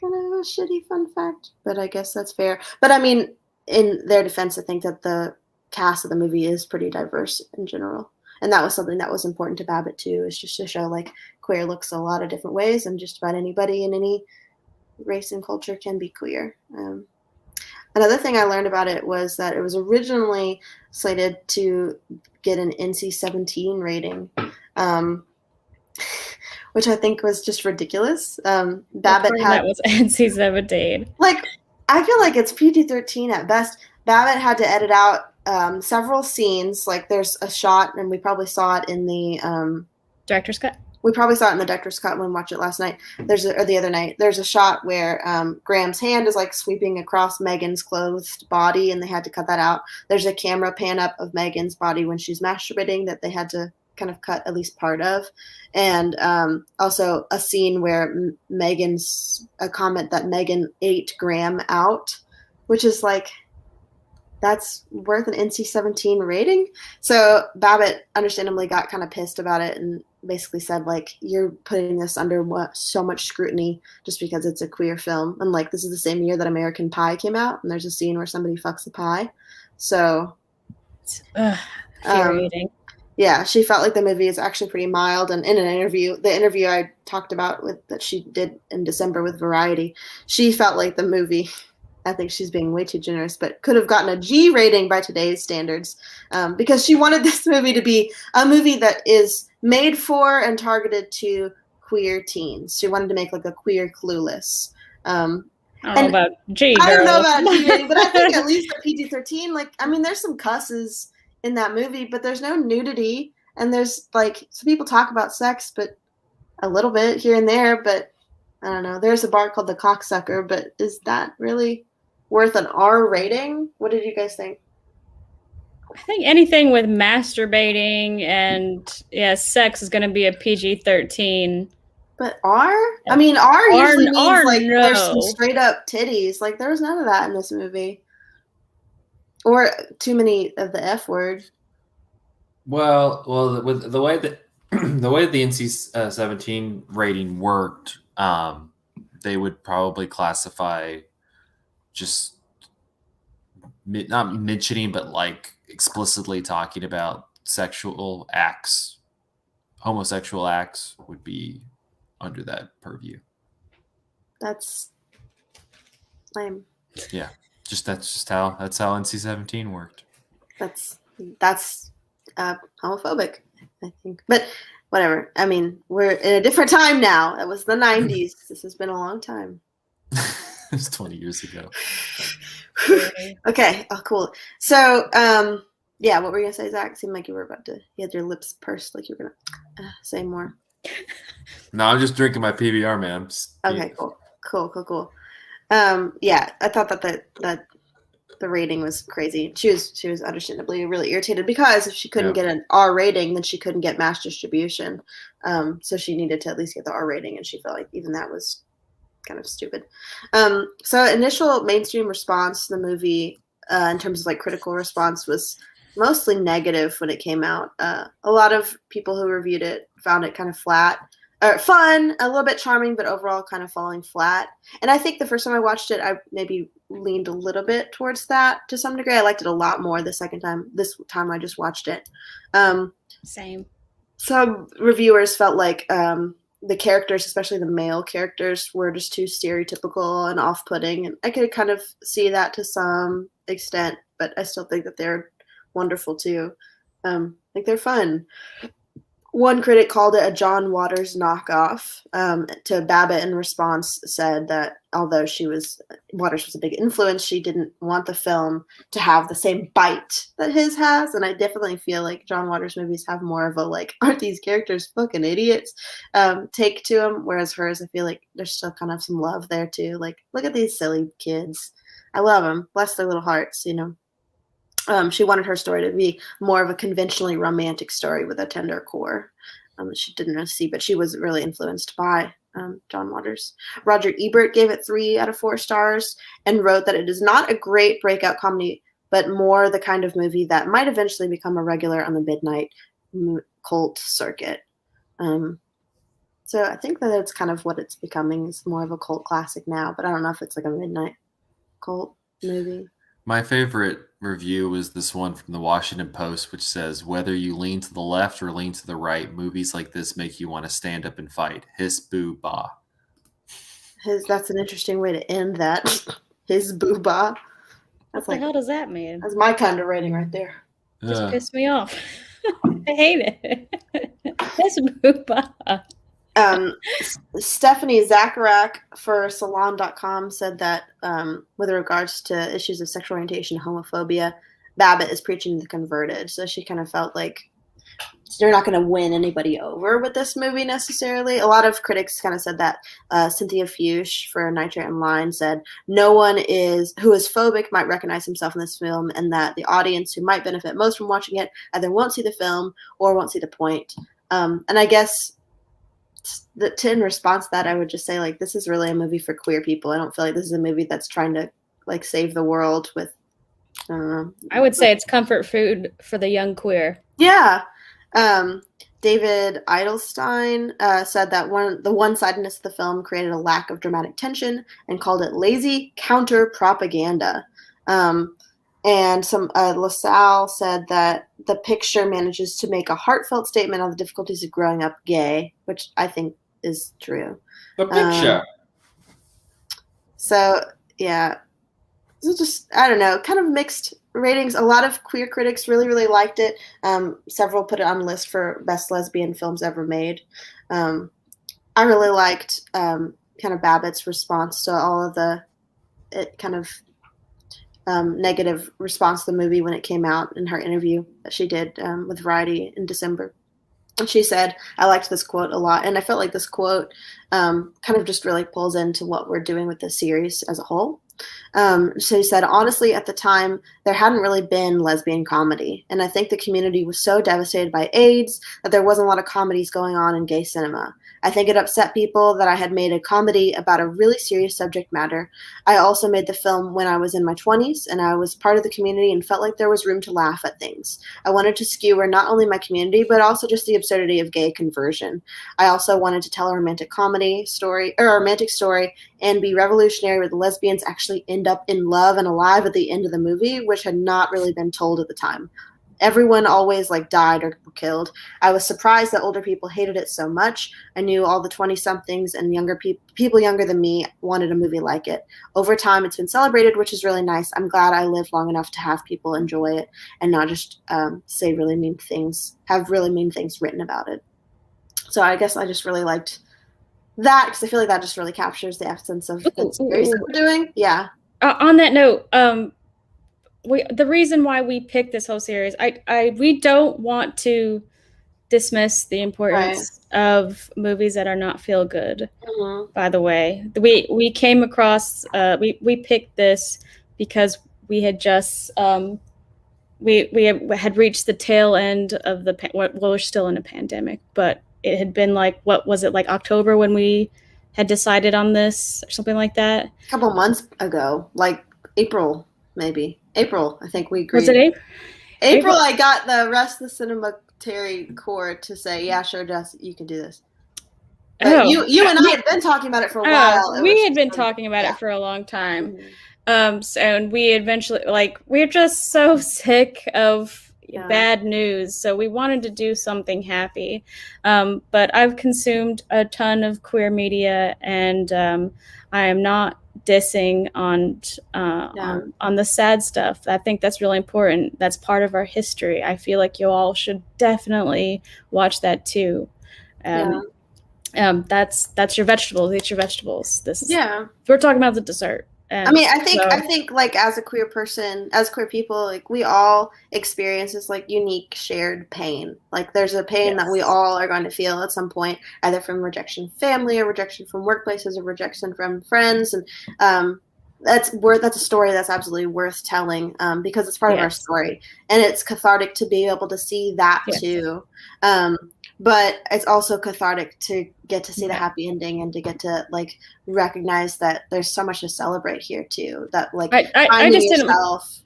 kind of a shitty fun fact, but I guess that's fair. But I mean, in their defense, I think that the cast of the movie is pretty diverse in general. And that was something that was important to Babbit too, is just to show like queer looks a lot of different ways, and just about anybody in any race and culture can be queer. Another thing I learned about it was that it was originally slated to get an NC-17 rating, which I think was just ridiculous. Babbit had that was NC-17. Like, I feel like it's PG-13 at best. Babbit had to edit out several scenes. Like, there's a shot, and we probably saw it in the Director's cut. We probably saw it in the director's cut when we watched it last night. Or the other night. There's a shot where Graham's hand is like sweeping across Megan's clothed body, and they had to cut that out. There's a camera pan up of Megan's body when she's masturbating that they had to kind of cut at least part of. And also a scene where Megan's a comment that Megan ate Graham out, which is like, that's worth an NC-17 rating. So Babbit understandably got kind of pissed about it and basically said, like, you're putting this under so much scrutiny just because it's a queer film. And like, this is the same year that American Pie came out, and there's a scene where somebody fucks a pie. So infuriating. Yeah, she felt like the movie is actually pretty mild. And in an interview, the interview I talked about that she did in December with Variety, she felt like the movie, I think she's being way too generous, but could have gotten a G rating by today's standards, because she wanted this movie to be a movie that is made for and targeted to queer teens. She wanted to make like a queer Clueless. I don't know about G. I don't know about G rating, but I think at least a PG-13. Like, I mean, there's some cusses in that movie, but there's no nudity, and there's like, some people talk about sex, but a little bit here and there. But I don't know. There's a bar called The Cocksucker, but is that really worth an R rating? What did you guys think? I think anything with masturbating and sex is going to be a PG-13. But R? I mean, R usually means R, like no. there's some straight up titties. Like, there was none of that in this movie, or too many of the F word. Well, with the way that the NC-17 rating worked, they would probably classify just not mentioning, but like explicitly talking about sexual acts, homosexual acts would be under that purview. That's lame. Yeah, that's how NC-17 worked. That's homophobic, I think. But whatever. I mean, we're in a different time now. That was the 90s. This has been a long time. It was 20 years ago. Okay. Oh, cool. So, yeah, what were you gonna say, Zach? Seemed like you had your lips pursed, like you were gonna say more. No, I'm just drinking my PBR, man. Okay, cool. Yeah, I thought that the rating was crazy. She was understandably really irritated, because if she couldn't get an R rating, then she couldn't get mass distribution. So she needed to at least get the R rating, and she felt like even that was kind of stupid. So initial mainstream response to the movie, in terms of like critical response, was mostly negative when it came out. A lot of people who reviewed it found it kind of flat, or fun, a little bit charming, but overall kind of falling flat. And I think the first time I watched it, I maybe leaned a little bit towards that to some degree. I liked it a lot more this time I just watched it. Same. Some reviewers felt like the characters, especially the male characters, were just too stereotypical and off-putting, and I could kind of see that to some extent, but I still think that they're wonderful too. Like they're fun. One critic called it a John Waters knockoff. To Babbit, in response, said that although Waters was a big influence, she didn't want the film to have the same bite that his has. And I definitely feel like John Waters movies have more of a like, aren't these characters fucking idiots? Take to them. Whereas hers, I feel like there's still kind of some love there too. Like, look at these silly kids. I love them. Bless their little hearts, you know. She wanted her story to be more of a conventionally romantic story with a tender core that she didn't really see, but she was really influenced by John Waters. Roger Ebert gave it 3 out of 4 stars and wrote that it is not a great breakout comedy, but more the kind of movie that might eventually become a regular on the midnight cult circuit. So I think that it's kind of what it's becoming. It's more of a cult classic now, but I don't know if it's like a midnight cult movie. My favorite review was this one from the Washington Post, which says, whether you lean to the left or lean to the right, movies like this make you want to stand up and fight. Hiss, boo, bah. That's an interesting way to end that. Hiss, boo, bah. What the hell does that mean? That's my kind of rating right there. Just pissed me off. I hate it. Hiss, boo, bah. Stephanie Zacharek for Salon.com said that with regards to issues of sexual orientation, homophobia, Babbit is preaching to the converted. So she kind of felt like you're not going to win anybody over with this movie necessarily. A lot of critics kind of said that. Cynthia Fuchs for Nitrate Online said no one who is phobic might recognize himself in this film, and that the audience who might benefit most from watching it either won't see the film or won't see the point. And I guess in response to that, I would just say, like, this is really a movie for queer people. I don't feel like this is a movie that's trying to, like, save the world with, I don't know. I would say it's comfort food for the young queer. Yeah. David Edelstein said that the one-sidedness of the film created a lack of dramatic tension and called it lazy counter-propaganda. And some LaSalle said that the picture manages to make a heartfelt statement on the difficulties of growing up gay, which I think is true. The picture. So, yeah. It's just, I don't know, kind of mixed ratings. A lot of queer critics really, really liked it. Several put it on the list for best lesbian films ever made. I really liked kind of Babbitt's response to all of it kind of negative response to the movie when it came out in her interview that she did with Variety in December. And she said, I liked this quote a lot. And I felt like this quote kind of just really pulls into what we're doing with this series as a whole. So he said, honestly, at the time, there hadn't really been lesbian comedy. And I think the community was so devastated by AIDS that there wasn't a lot of comedies going on in gay cinema. I think it upset people that I had made a comedy about a really serious subject matter. I also made the film when I was in my 20s, and I was part of the community and felt like there was room to laugh at things. I wanted to skewer not only my community, but also just the absurdity of gay conversion. I also wanted to tell a romantic story, and be revolutionary where the lesbians actually end up in love and alive at the end of the movie, which had not really been told at the time. Everyone always died or were killed. I was surprised that older people hated it so much. I knew all the 20-somethings and younger people younger than me wanted a movie like it. Over time, it's been celebrated, which is really nice. I'm glad I lived long enough to have people enjoy it and not just say really mean things, have really mean things written about it. So I guess I just really liked that because I feel like that just really captures the essence of the series that we're doing. Yeah. On that note, the reason why we picked this whole series, we don't want to dismiss the importance of movies that are not feel good. Mm-hmm. By the way, we came across we picked this because we had just we had reached the tail end of we're still in a pandemic, but it had been what was it, October when we had decided on this or something like that? A couple months ago, April, maybe. April, I think we agreed. Was it April? April, I got the rest of the Cinematary core to say, yeah, sure, Jess, you can do this. But you and I had been talking about it for a while. We had been talking about it for a long time. Mm-hmm. And we eventually, we're just so sick of bad news. So we wanted to do something happy. But I've consumed a ton of queer media, and I am not dissing on the sad stuff. I think that's really important. That's part of our history. I feel like you all should definitely watch that too. That's your vegetables. Eat your vegetables. We're talking about the dessert. I mean, I think like as a queer person, as queer people, like we all experience this like unique shared pain. Like there's a pain that we all are going to feel at some point, either from rejection from family or rejection from workplaces or rejection from friends. And that's a story that's absolutely worth telling because it's part of our story. And it's cathartic to be able to see that too. But it's also cathartic to get to see the happy ending and to get to like recognize that there's so much to celebrate here too. That like I just yourself.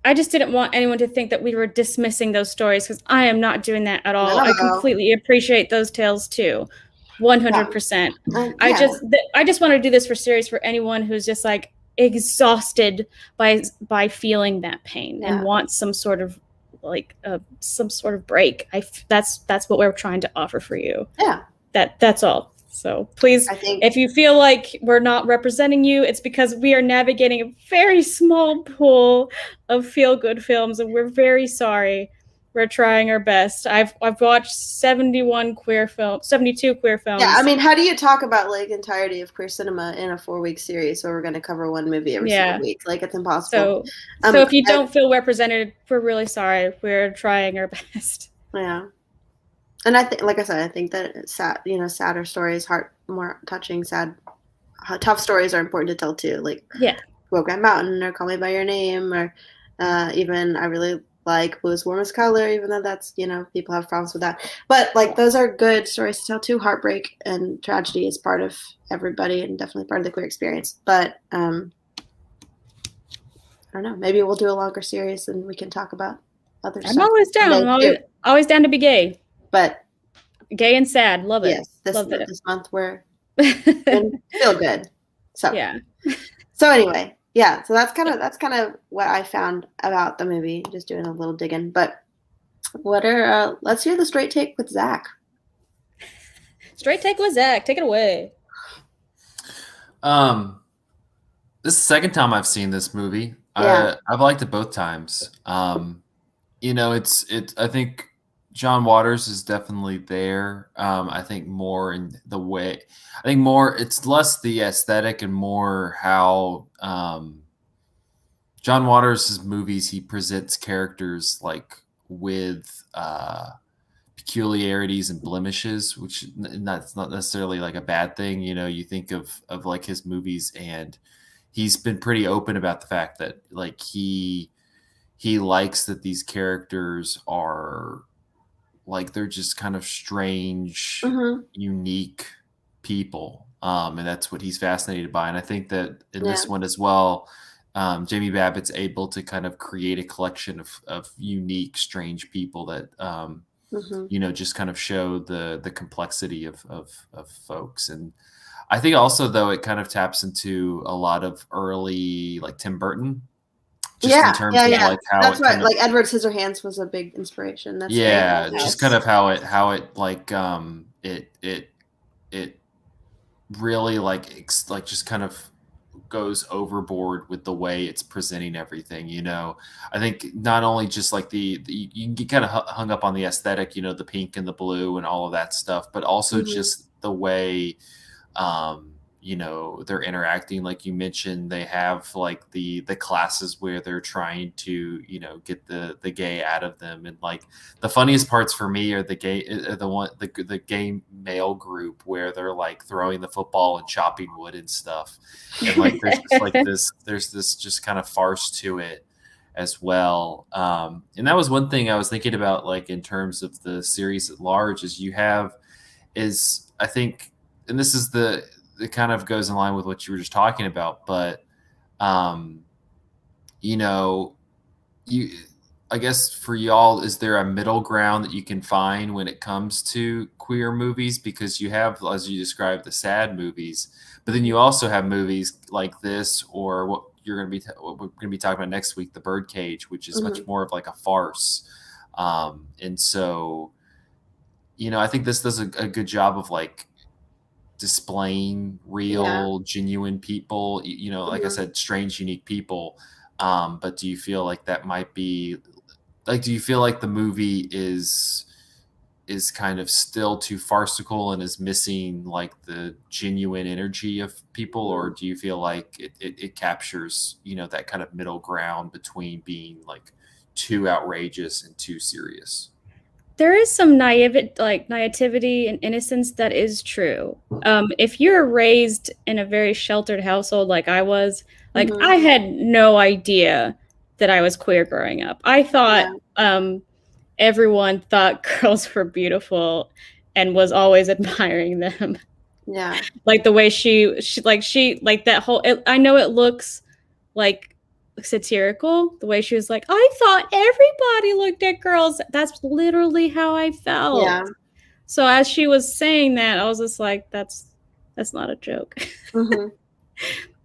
I just didn't want anyone to think that we were dismissing those stories, because I am not doing that at all. No. I completely appreciate those tales too, 100%. I just want to do this for series for anyone who's just like exhausted by feeling that pain and wants some sort of like some sort of break. That's what we're trying to offer for you. That's all. So please, if you feel like we're not representing you, it's because we are navigating a very small pool of feel-good films, and we're very sorry. We're trying our best. I've watched 72 queer films. Yeah, I mean, how do you talk about like entirety of queer cinema in a 4-week series where we're going to cover one movie every single week? Like it's impossible. So if you don't feel represented, we're really sorry. We're trying our best. Yeah. And I think, like I said, I think that sadder stories, more touching, tough stories are important to tell too. Like Brokeback Mountain or Call Me by Your Name, or even I really like Blue is Warmest Color, even though that's, people have problems with that. But like those are good stories to tell too. Heartbreak and tragedy is part of everybody and definitely part of the queer experience. But I don't know. Maybe we'll do a longer series and we can talk about other stuff. I'm always down. I'm always down to be gay. But gay and sad. Love it. Yes, this month we're feel good. So So anyway. Yeah, so that's kind of what I found about the movie. Just doing a little digging, but let's hear the straight take with Zach. Straight take with Zach. Take it away. This is the second time I've seen this movie. I've liked it both times. It's I think John Waters is definitely there. I think more in the way. I think more. It's less the aesthetic and more how John Waters' movies. He presents characters like with peculiarities and blemishes, which that's not necessarily like a bad thing. You think of like his movies, and he's been pretty open about the fact that like he likes that these characters are. Like they're just kind of strange, unique people. And that's what he's fascinated by. And I think that in this one as well, Jamie Babbitt's able to kind of create a collection of unique, strange people that, just kind of show the complexity of folks. And I think also, though, it kind of taps into a lot of early, like Tim Burton. Just in terms of like how that's right. Like Edward Scissorhands was a big inspiration. That's just kind of how it like it really like just kind of goes overboard with the way it's presenting everything. I think not only just like you can get kind of hung up on the aesthetic, the pink and the blue and all of that stuff, but also just the way they're interacting. Like you mentioned, they have like the classes where they're trying to get the gay out of them, and like the funniest parts for me are the gay male group where they're like throwing the football and chopping wood and stuff, and like there's this just kind of farce to it as well. And that was one thing I was thinking about, like in terms of the series at large, is I think, and this is it kind of goes in line with what you were just talking about, but, I guess for y'all, is there a middle ground that you can find when it comes to queer movies? Because you have, as you described, the sad movies, but then you also have movies like this, or what we're going to be talking about next week, The Birdcage, which is much Mhm. more of like a farce. And so, I think this does a good job of like displaying real, genuine people, like I said, strange, unique people. But do you feel like that might be like, do you feel like the movie is kind of still too farcical and is missing like the genuine energy of people? Or do you feel like it captures, that kind of middle ground between being like too outrageous and too serious? There is some naivety and innocence that is true. If you're raised in a very sheltered household like I was, like Mhm. I had no idea that I was queer growing up. I thought everyone thought girls were beautiful and was always admiring them. Yeah. Like the way she like that whole, I know it looks like satirical, the way she was like, I thought everybody looked at girls. That's literally how I felt. Yeah. So as she was saying that, I was just like, that's not a joke. Mhm.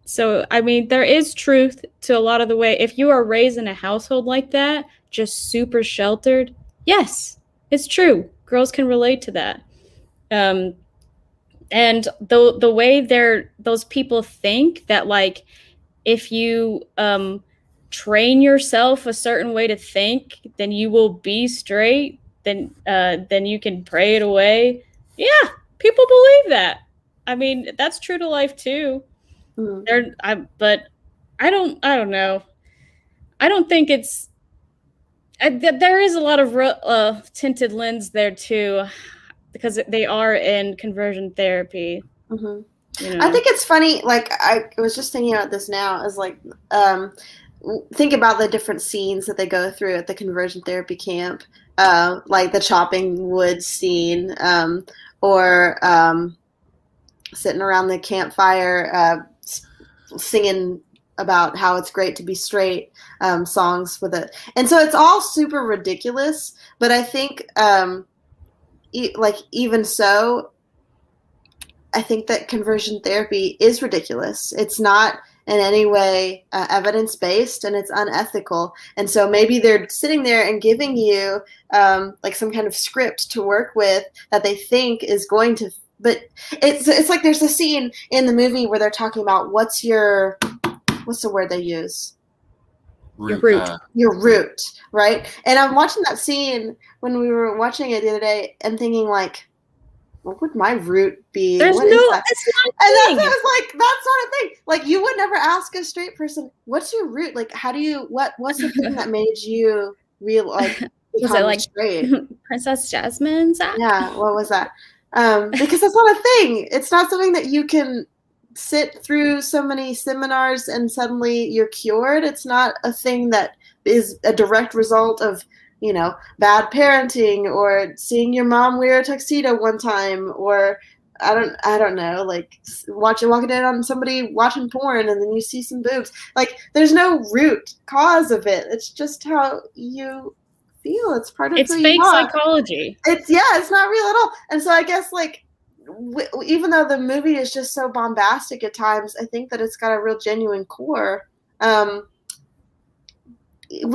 So I mean, there is truth to a lot of the way. If you are raised in a household like that, just super sheltered, yes, it's true. Girls can relate to that. And the way those people think that, like, if you train yourself a certain way to think, then you will be straight. Then you can pray it away. Yeah, people believe that. I mean, that's true to life too. Mhm. But I don't know. I don't think it's. There is a lot of tinted lens there too, because they are in conversion therapy. Mhm. You I know. think it's funny. Like I was just thinking about this now. Is like, think about the different scenes that they go through at the conversion therapy camp, like the chopping wood scene, or sitting around the campfire, singing about how it's great to be straight, songs with it. And so it's all super ridiculous. But I think, like even so, I think that conversion therapy is ridiculous. It's not in any way evidence based, and it's unethical. And so maybe they're sitting there and giving you like some kind of script to work with that they think is going to. But it's like there's a scene in the movie where they're talking about what's the word they use? Your root, right? And I'm watching that scene when we were watching it the other day and thinking like, what would my root be? There's What is no, that? it's not a And that's thing. what I was like, that's not a thing. Like you would never ask a straight person, what's your root? Like how do you what's the thing that made you Was it become like straight? Princess Jasmine's act? Yeah, what was that? Because that's not a thing. It's not something that you can sit through so many seminars and suddenly you're cured. It's not a thing that is a direct result of, bad parenting or seeing your mom wear a tuxedo one time, or I don't know, like walking in on somebody watching porn and then you see some boobs. Like there's no root cause of it. It's just how you feel. It's part of who It's you fake are. psychology. It's not real at all. And so I guess like even though the movie is just so bombastic at times, I think that it's got a real genuine core,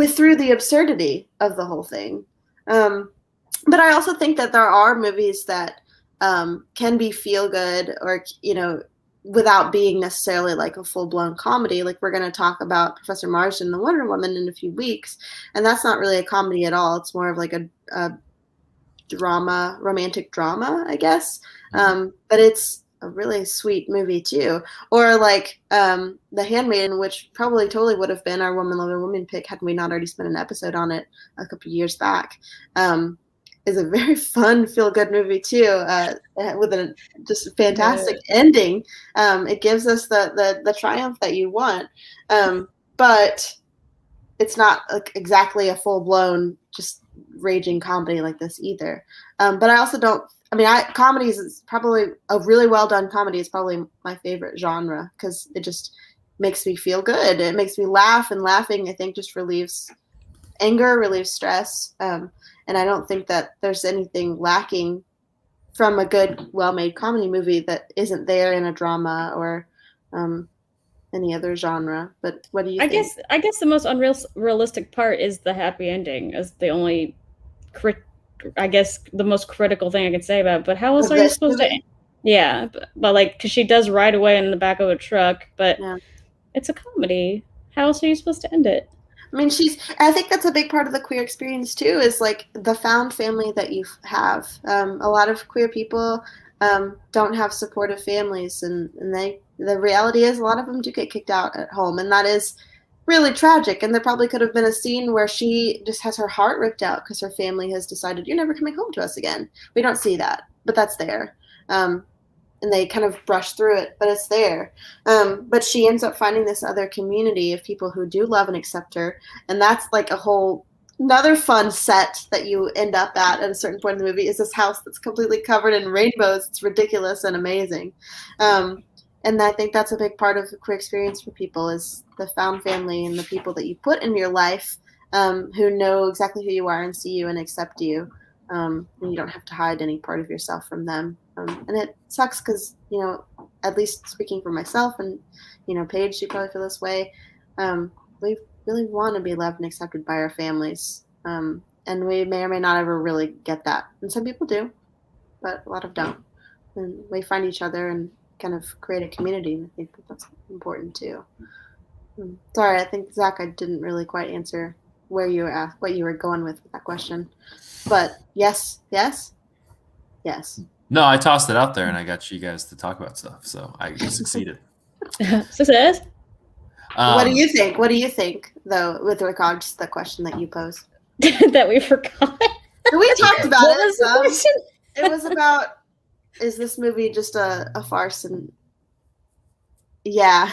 through the absurdity of the whole thing. But I also think that there are movies that can be feel good, or without being necessarily like a full blown comedy. Like we're going to talk about Professor Marsden and the Wonder Woman in a few weeks, and that's not really a comedy at all. It's more of like a drama, romantic drama, I guess. But it's a really sweet movie too. Or like The Handmaiden, which probably totally would have been our Woman Lover Woman pick had we not already spent an episode on it a couple of years back. Is a very fun, feel-good movie too, with a just fantastic ending. It gives us the triumph that you want, but it's not like exactly a full-blown just raging comedy like this either. But I also don't. I mean, comedies is probably a really well done comedy is probably my favorite genre because it just makes me feel good. It makes me laugh, and laughing I think just relieves anger, relieves stress. And I don't think that there's anything lacking from a good, well-made comedy movie that isn't there in a drama or in any other genre. But what do you think? I guess the most unrealistic part is the happy ending as the only I guess the most critical thing I can say about it. But how else Of are you this supposed to movie? yeah, but like cuz she does ride away in the back of a truck, but Yeah. it's a comedy. How else are you supposed to end it? I mean, I think that's a big part of the queer experience too, is like the found family that you have. A lot of queer people don't have supportive families, and the reality is a lot of them do get kicked out at home, and that is really tragic. And there probably could have been a scene where she just has her heart ripped out because her family has decided, you're never coming home to us again. We don't see that, but that's there. And they kind of brush through it, but it's there. But she ends up finding this other community of people who do love and accept her, and that's like a whole another fun set that you end up at a certain point in the movie is this house that's completely covered in rainbows. It's ridiculous and amazing. And I think that's a big part of the queer experience for people is the found family and the people that you put in your life who know exactly who you are and see you and accept you. And you don't have to hide any part of yourself from them. And it sucks because, at least speaking for myself and, Paige, you probably feel this way. We really want to be loved and accepted by our families. And we may or may not ever really get that. And some people do, but a lot of don't. And we find each other and kind of create a community. And I think that's important too. Sorry, I think, Zach, I didn't really quite answer where you were at, what you were going with that question. But yes. No, I tossed it out there and I got you guys to talk about stuff, so I succeeded. Success. What do you think? What do you think, though, with regards to the question that you posed? That we forgot. We talked about What it. was the question? It was about, is this movie just a farce? And yeah,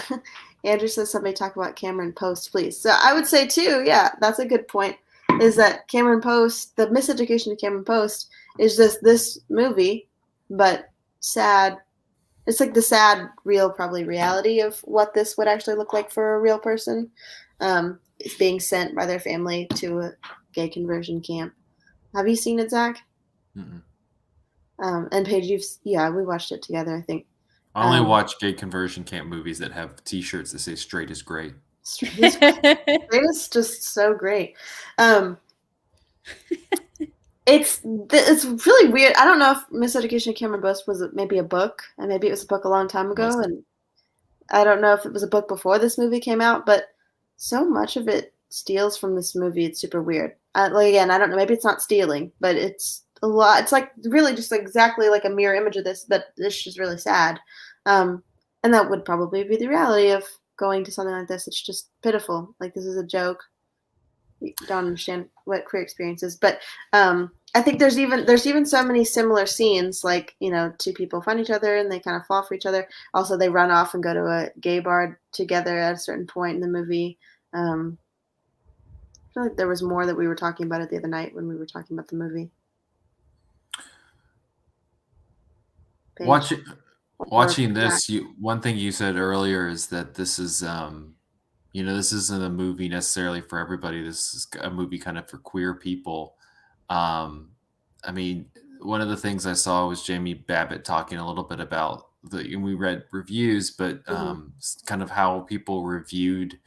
Andrew says somebody talk about Cameron Post, please. So I would say too, yeah, that's a good point. Is that Cameron Post, the miseducation of Cameron Post, is just this movie, but sad. It's like the sad, real, probably reality of what this would actually look like for a real person. Is being sent by their family to a gay conversion camp. Have you seen it, Zach? Mm-mm. And Paige, we watched it together, I think. I only watch gay conversion camp movies that have T-shirts that say "Straight is great." Straight is just so great. It's really weird. I don't know if Miseducation of Cameron Post was maybe a book, and maybe it was a book a long time ago, and I don't know if it was a book before this movie came out, but so much of it steals from this movie. It's super weird. Again, I don't know. Maybe it's not stealing, but it's a lot. It's like really just exactly like a mirror image of this, but this is really sad. And that would probably be the reality of going to something like this. It's just pitiful. Like this is a joke. You don't understand what queer experience is, but I think there's even so many similar scenes, like two people find each other and they kind of fall for each other. Also, they run off and go to a gay bar together at a certain point in the movie. I feel like there was more that we were talking about it the other night when we were talking about the movie. Paige? Watching this, one thing you said earlier is that this is this isn't a movie necessarily for everybody. This is a movie kind of for queer people. I mean, one of the things I saw was Jamie Babbit talking a little bit about and we read reviews, but kind of how people reviewed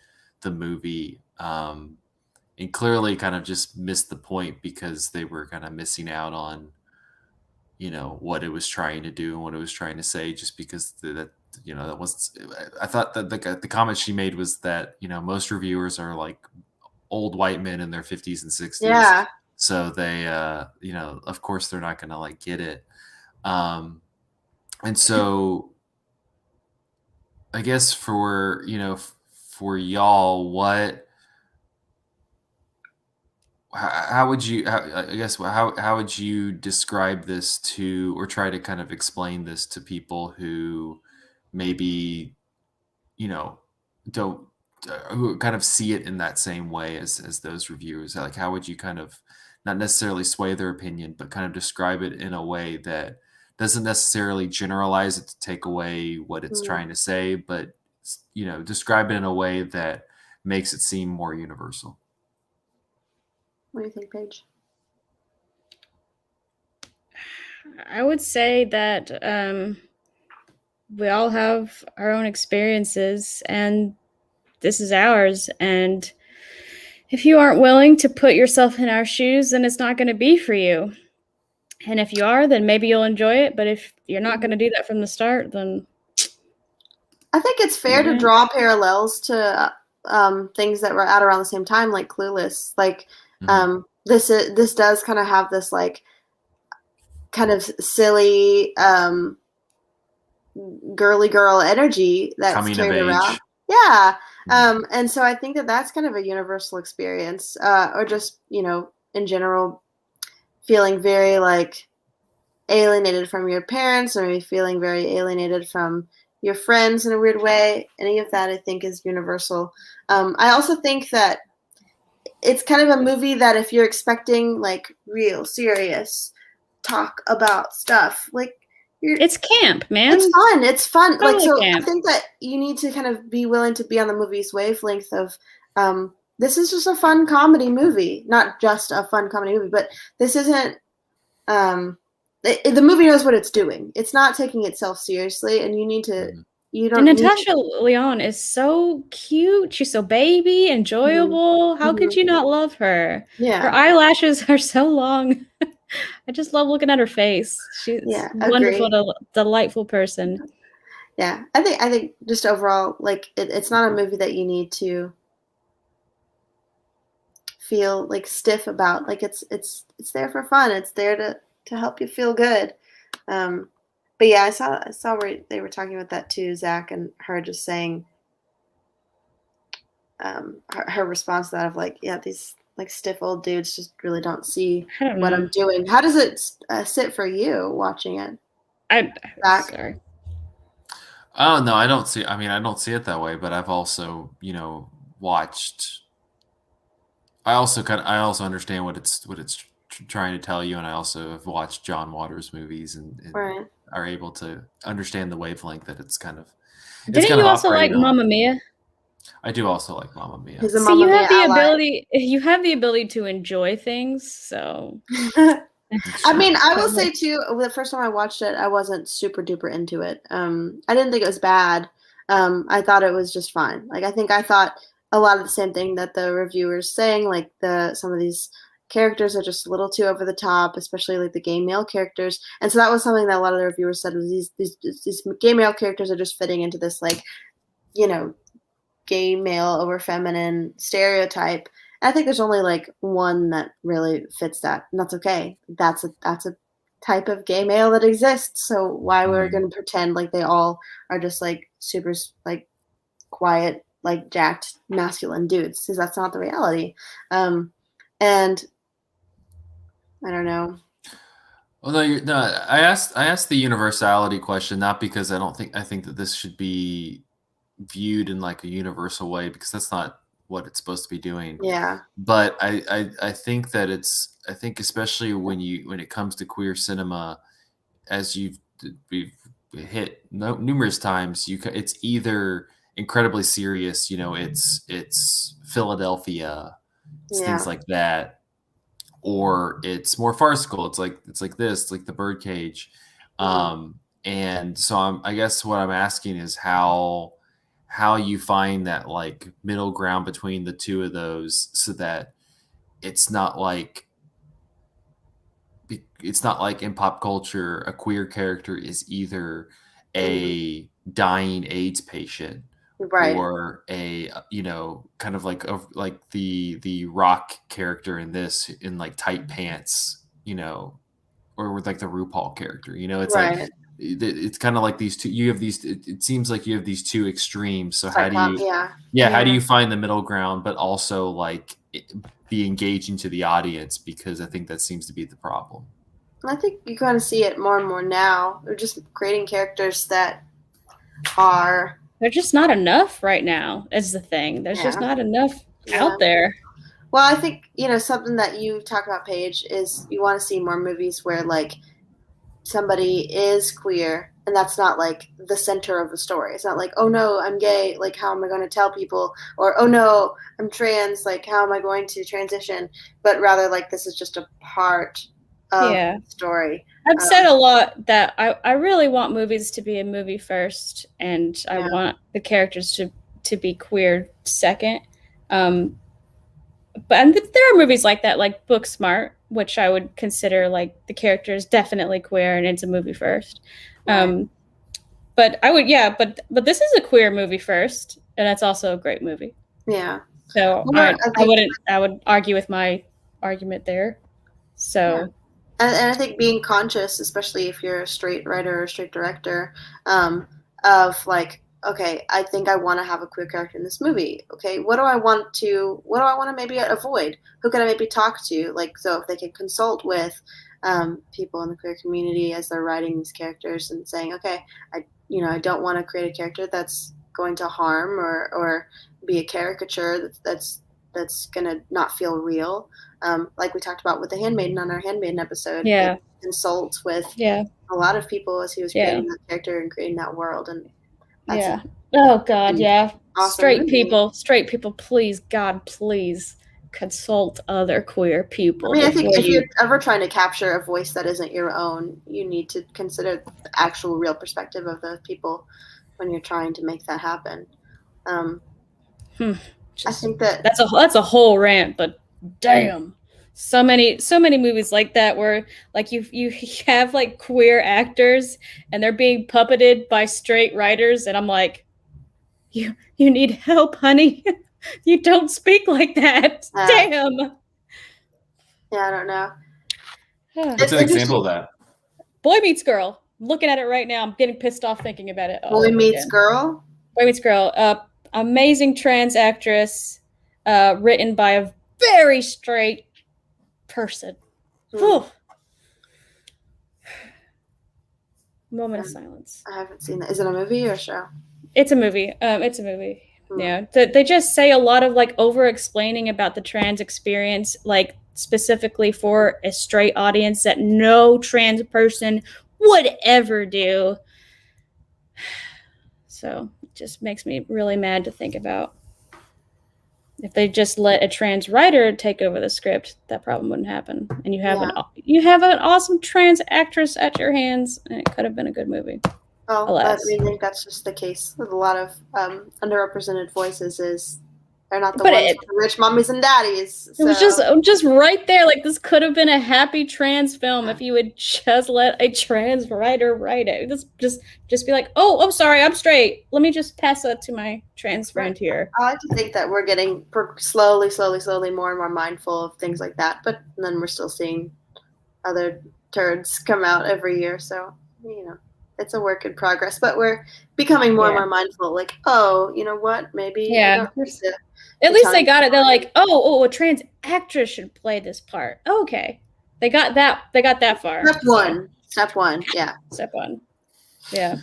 the movie, and clearly kind of just missed the point because they were kind of missing out on, what it was trying to do and what it was trying to say, just because that was. I thought that the comment she made was that most reviewers are like old white men in their 50s and 60s. Yeah. So they, of course they're not going to like get it. And so I guess for y'all, how would you describe this to, or try to kind of explain this to people who maybe, don't, who kind of see it in that same way as those reviewers? Like, how would you kind of not necessarily sway their opinion, but kind of describe it in a way that doesn't necessarily generalize it to take away what it's trying to say, but describe it in a way that makes it seem more universal? What do you think, Paige? I would say that we all have our own experiences, and this is ours. And if you aren't willing to put yourself in our shoes, then it's not going to be for you. And if you are, then maybe you'll enjoy it. But if you're not going to do that from the start, then I think it's fair to draw parallels to things that were out around the same time, like Clueless. Like this does kind of have this like kind of silly girly girl energy that's Coming of carried age. around. Yeah. And so I think that that's kind of a universal experience, or just, in general, feeling very like alienated from your parents, or maybe feeling very alienated from your friends in a weird way. Any of that I think is universal. I also think that it's kind of a movie that if you're expecting like real serious talk about stuff, like it's camp, man. It's fun. Totally like, so camp. I think that you need to kind of be willing to be on the movie's wavelength of, this is just a fun comedy movie, not just a fun comedy movie, but this isn't, the movie knows what it's doing. It's not taking itself seriously, and you need to, and Natasha Lyonne is so cute. She's so baby, enjoyable. How could you not love her? Yeah. Her eyelashes are so long. I just love looking at her face. She's wonderful, delightful person. Yeah, I think just overall, like it's not a movie that you need to feel like stiff about. Like it's there for fun. It's there to help you feel good. But yeah, I saw where they were talking about that too, Zach, and her just saying, her response to that of like, yeah, these like stiff old dudes just really don't see what I'm doing. How does it sit for you watching it? Zach? Sorry. Oh no, I don't see it that way, but I've also, watched. I also understand what it's trying to tell you, and I also have watched John Waters movies and right. are able to understand the wavelength that it's kind of. Didn't you also like Mamma Mia? I do also like Mamma Mia. So you have the ability. You have the ability to enjoy things. So. I mean, I will say too, the first time I watched it, I wasn't super duper into it. I didn't think it was bad. I thought it was just fine. Like, I thought a lot of the same thing that the reviewers saying, like some of these characters are just a little too over the top, especially like the gay male characters. And so that was something that a lot of the reviewers said was these gay male characters are just fitting into this like, gay male over feminine stereotype. I think there's only like one that really fits that, and that's okay. That's a type of gay male that exists. So why we're going to pretend like they all are just like super like quiet, like jacked masculine dudes? Because that's not the reality. And I don't know. Well, no. I asked the universality question not because I think that this should be viewed in like a universal way, because that's not what it's supposed to be doing. Yeah. But I think that I think especially when it comes to queer cinema, as we've hit numerous times, it's either incredibly serious, it's Philadelphia, it's things like that, or it's more farcical. It's like this, like the Birdcage. And so I guess what I'm asking is how you find that like middle ground between the two of those, so that it's not like in pop culture a queer character is either a dying AIDS patient, right, or a kind of like the Rock character in this, in like tight pants, or with like the RuPaul character, it's right. like it's kind of like these two. You have these. It seems like you have these two extremes. So how do you? How do you find the middle ground, but also like be engaging to the audience? Because I think that seems to be the problem. I think you kind of see it more and more now. They're just creating characters that are. They're just not enough right now. Is the thing. There's just not enough out there. Well, I think something that you talk about, Paige, is you want to see more movies where like somebody is queer, and that's not like the center of the story. It's not like, oh no, I'm gay, like how am I going to tell people? Or oh no, I'm trans, like how am I going to transition? But rather like this is just a part of Yeah. the story. I've said a lot that I really want movies to be a movie first, and I Yeah. want the characters to be queer second. But there are movies like that, like Booksmart, which I would consider like the character is definitely queer and it's a movie first. Right. But I would, yeah, but this is a queer movie first, and that's also a great movie. Yeah. So Well, I would argue with my argument there. So and I think being conscious, especially if you're a straight writer or a straight director, of like, okay, I think I want to have a queer character in this movie. Okay, what do I want to maybe avoid? Who can I maybe talk to? Like, so if they can consult with people in the queer community as they're writing these characters and saying, okay, I don't want to create a character that's going to harm or be a caricature that's gonna not feel real. Like we talked about with the Handmaiden on our Handmaiden episode. yeah, Consult with yeah, a lot of people as he was Yeah. creating that character and creating that world, and that's yeah. Oh God, yeah. awesome Straight movie. people, please, God, please consult other queer people. I mean, I think before if you're ever trying to capture a voice that isn't your own, you need to consider the actual real perspective of those people when you're trying to make that happen. I think that that's a whole rant, but damn. So many movies like that where like you have like queer actors and they're being puppeted by straight writers, and I'm like, you need help, honey. You don't speak like that. Damn. I don't know. What's an example of that? Boy Meets Girl. I'm looking at it right now. I'm getting pissed off thinking about it. Boy Meets Girl. Boy Meets Girl. Amazing trans actress, written by a very straight person. Whew. Moment of silence. I haven't seen that. Is it a movie or a show? It's a movie. Yeah. They just say a lot of like over explaining about the trans experience, like specifically for a straight audience that no trans person would ever do. So it just makes me really mad to think about. If they just let a trans writer take over the script, that problem wouldn't happen. And you have an awesome trans actress at your hands, and it could have been a good movie. Oh, I think that's just the case with a lot of underrepresented voices. Is they're not the ones with the rich mommies and daddies. So. It was just right there. Like, this could have been a happy trans film if you would just let a trans writer write it. Just be like, oh, sorry, I'm straight. Let me just pass that to my trans friend here. I like to think that we're getting slowly more and more mindful of things like that. But then we're still seeing other turds come out every year. So, it's a work in progress. But we're becoming more and more mindful. Like, oh, you know what? Maybe I don't need to. At least they got it. They're like, oh, a trans actress should play this part. Oh, okay. They got that far. Step one. Yeah. Step one. Yeah.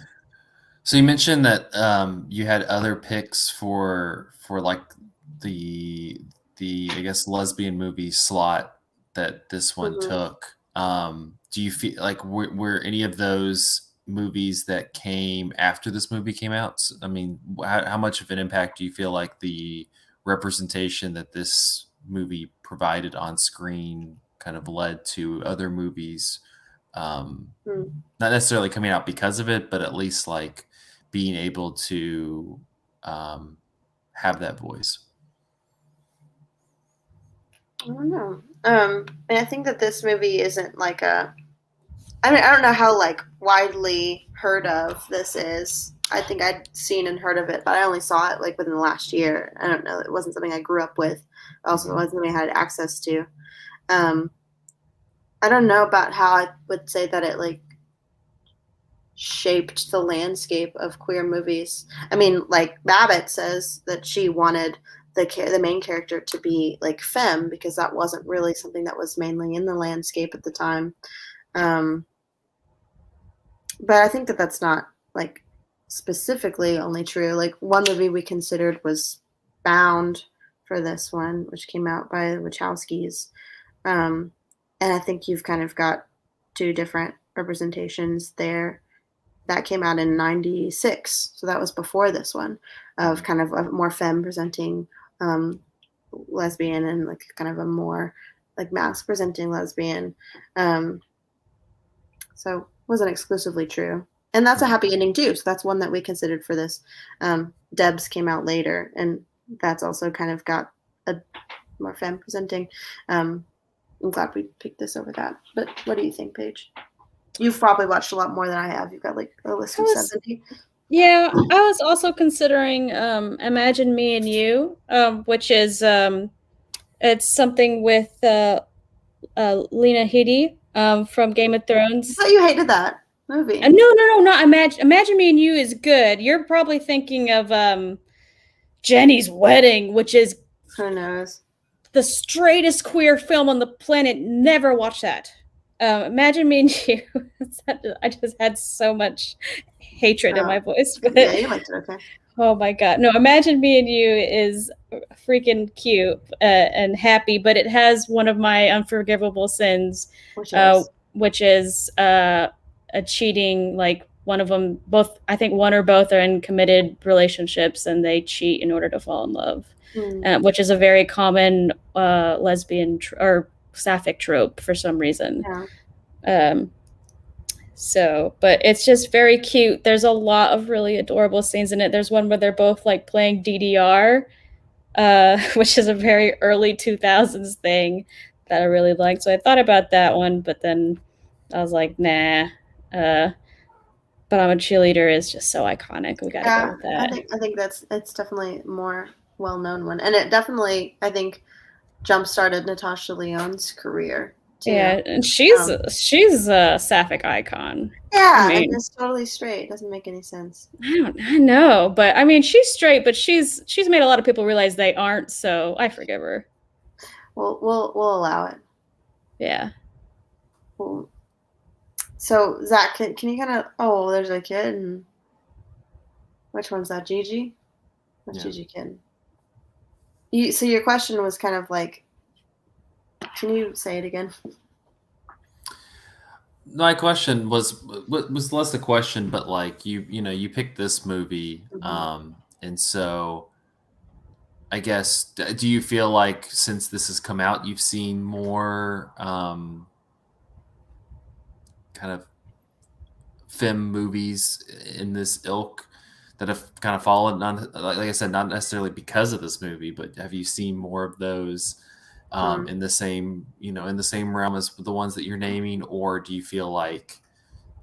So you mentioned that you had other picks for like the I guess lesbian movie slot that this one took. Do you feel like were any of those movies that came after this movie came out? I mean, how much of an impact do you feel like the representation that this movie provided on screen kind of led to other movies not necessarily coming out because of it, but at least like being able to have that voice? I don't know. And I think that this movie isn't like I don't know how like widely heard of this is. I think I'd seen and heard of it, but I only saw it like within the last year. I don't know. It wasn't something I grew up with. Also, it wasn't something I had access to. I don't know about how I would say that it like shaped the landscape of queer movies. I mean, like Babbit says that she wanted the main character to be like femme because that wasn't really something that was mainly in the landscape at the time. But I think that that's not like specifically only true. Like one movie we considered was Bound for this one, which came out by the Wachowskis. And I think you've kind of got two different representations there. That came out in 96. So that was before this one of kind of a more femme presenting lesbian and like kind of a more like mask presenting lesbian. So wasn't exclusively true. And that's a happy ending too. So that's one that we considered for this. D.E.B.S came out later, and that's also kind of got a more femme presenting. I'm glad we picked this over that. But what do you think, Paige? You've probably watched a lot more than I have. You've got like a list of 70. Yeah, I was also considering Imagine Me and You, which is it's something with Lena Headey from Game of Thrones. I thought you hated that movie. No, not Imagine Me and You is good. You're probably thinking of Jenny's Wedding, which is Who knows? the straightest queer film on the planet. Never watch that. Imagine Me and You. I just had so much hatred in my voice. But, yeah, you liked it, okay. Oh my God. No, Imagine Me and You is freaking cute and happy, but it has one of my unforgivable sins, which is a cheating, like one of them, both, I think one or both are in committed relationships and they cheat in order to fall in love, which is a very common lesbian or sapphic trope for some reason. Yeah. So, but it's just very cute. There's a lot of really adorable scenes in it. There's one where they're both like playing DDR, which is a very early 2000s thing that I really liked. So I thought about that one, but then I was like, nah. But I'm a Cheerleader is just so iconic. We gotta go with that. I think it's definitely a more well-known one, and it definitely, I think, jump-started Natasha Lyonne's career too. Yeah, and she's a sapphic icon. Yeah, and it's totally straight. It doesn't make any sense. I know, but I mean, she's straight, but she's made a lot of people realize they aren't. So I forgive her. We'll allow it. Yeah. Cool. So Zach, can you kind of? Oh, there's a kid. And which one's that? Gigi. That's Gigi kid. So your question was kind of like, can you say it again? My question was less a question, but like you picked this movie, and so I guess, do you feel like since this has come out, you've seen more kind of femme movies in this ilk that have kind of fallen, like I said, not necessarily because of this movie, but have you seen more of those in the same realm as the ones that you're naming, or do you feel like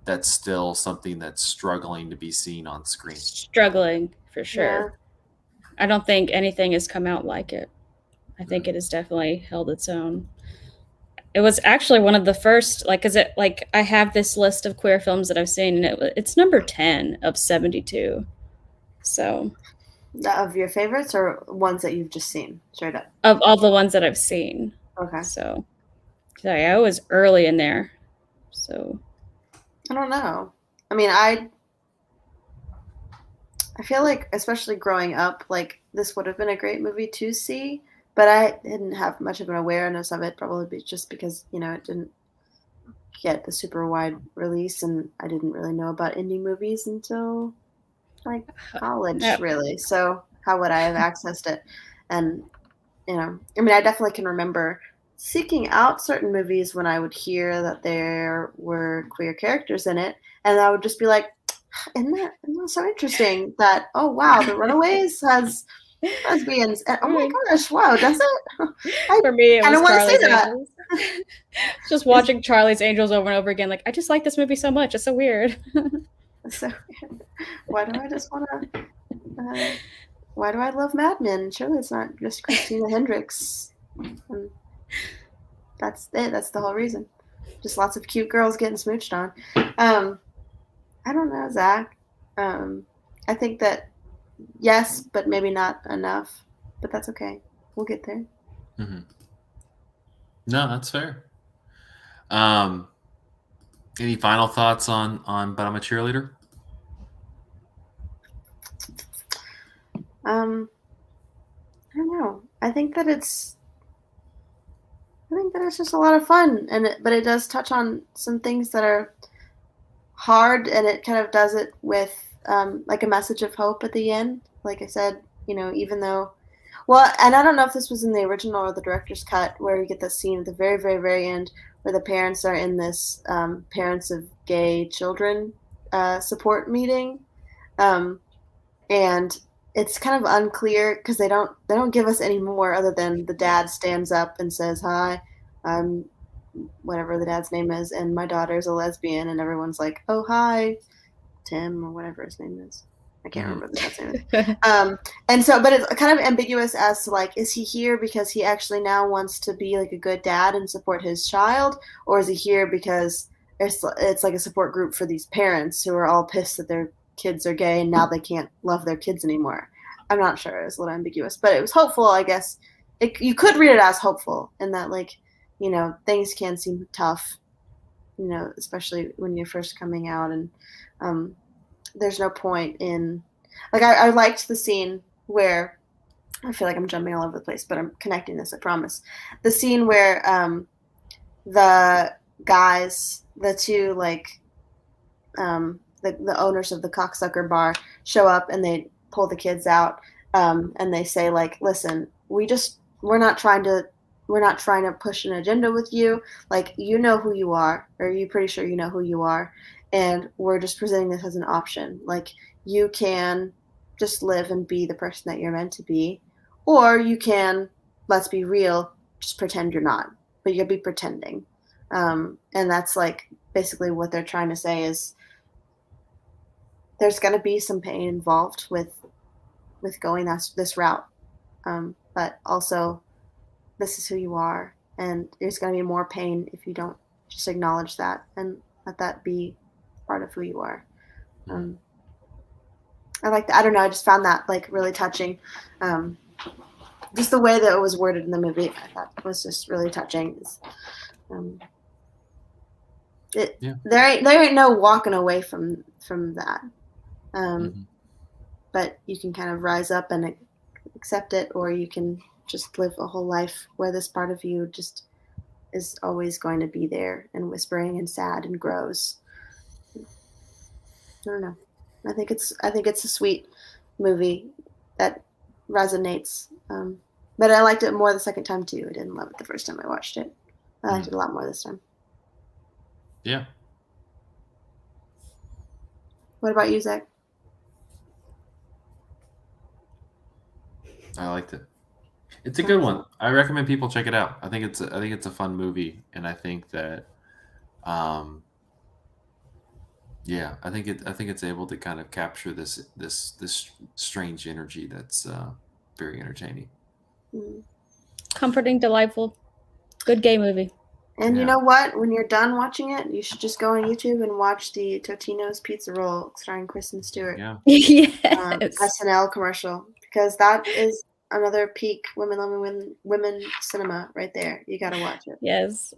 that's still something that's struggling to be seen on screen? Struggling for sure. Yeah. I don't think anything has come out like it. I think it has definitely held its own. It was actually one of the first, I have this list of queer films that I've seen, and it's number 10 of 72. So, of your favorites or ones that you've just seen straight up? Of all the ones that I've seen. Okay. So, I was early in there. So, I don't know. I mean, I feel like, especially growing up, like this would have been a great movie to see, but I didn't have much of an awareness of it, probably just because, it didn't get the super wide release, and I didn't really know about indie movies until like college, really. So how would I have accessed it? And, I definitely can remember seeking out certain movies when I would hear that there were queer characters in it, and I would just be like, isn't that so interesting that, oh wow, The Runaways has lesbians, and oh my gosh, wow, does it? For me, it was want to say Angels. Just watching Charlie's Angels over and over again, like, I just like this movie so much. It's so weird. So why do I just want to? Why do I love Mad Men? Surely it's not just Christina Hendricks. And that's it. That's the whole reason. Just lots of cute girls getting smooched on. I don't know, Zach. I think that yes, but maybe not enough. But that's okay. We'll get there. Mm-hmm. No, that's fair. Any final thoughts on But I'm a Cheerleader? I don't know. I think that it's just a lot of fun, but it does touch on some things that are hard, and it kind of does it with like a message of hope at the end. Like I said, even though, Well, and I don't know if this was in the original or the director's cut, where we get the scene at the very, very, very end where the parents are in this parents of gay children support meeting, and it's kind of unclear because they don't give us any more other than the dad stands up and says, "Hi, I'm whatever the dad's name is, and my daughter's a lesbian," and everyone's like, "Oh, hi, Tim," or whatever his name is. I can't remember the dad's name. And so, but it's kind of ambiguous as to like, is he here because he actually now wants to be like a good dad and support his child, or is he here because it's like a support group for these parents who are all pissed that their kids are gay and now they can't love their kids anymore? I'm not sure. It was a little ambiguous, but it was hopeful, I guess. You could read it as hopeful in that, like, you know, things can seem tough, you know, especially when you're first coming out, and there's no point in, like, I liked the scene where, I feel like I'm jumping all over the place, but I'm connecting this, I promise. The scene where the guys, the two, like, the owners of the cocksucker bar show up and they pull the kids out, and they say, like, listen, we're not trying to push an agenda with you. Like, you know who you are, or you're pretty sure you know who you are, and we're just presenting this as an option. Like, you can just live and be the person that you're meant to be, or you can, let's be real, just pretend you're not, but you'll be pretending. And that's like basically what they're trying to say is there's going to be some pain involved with going this route, but also this is who you are, and there's going to be more pain if you don't just acknowledge that and let that be part of who you are. I like that. I don't know. I just found that like really touching. Just the way that it was worded in the movie, I thought was just really touching. There ain't no walking away from that. But you can kind of rise up and accept it, or you can just live a whole life where this part of you just is always going to be there and whispering and sad and grows. I don't know. I think it's a sweet movie that resonates. But I liked it more the second time too. I didn't love it the first time I watched it. I liked it a lot more this time. Yeah. What about you, Zach? I liked it. It's a good one. I recommend people check it out. I think it's a fun movie, and I think that, yeah, I think it's able to kind of capture this strange energy that's very entertaining. Comforting, delightful, good gay movie. And you know what? When you're done watching it, you should just go on YouTube and watch the Totino's Pizza Roll starring Kristen Stewart. Yeah. Yes. SNL commercial, because that is another peak women cinema right there. You got to watch it. Yes.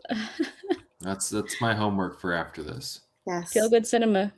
That's my homework for after this. Yes. Feel good cinema.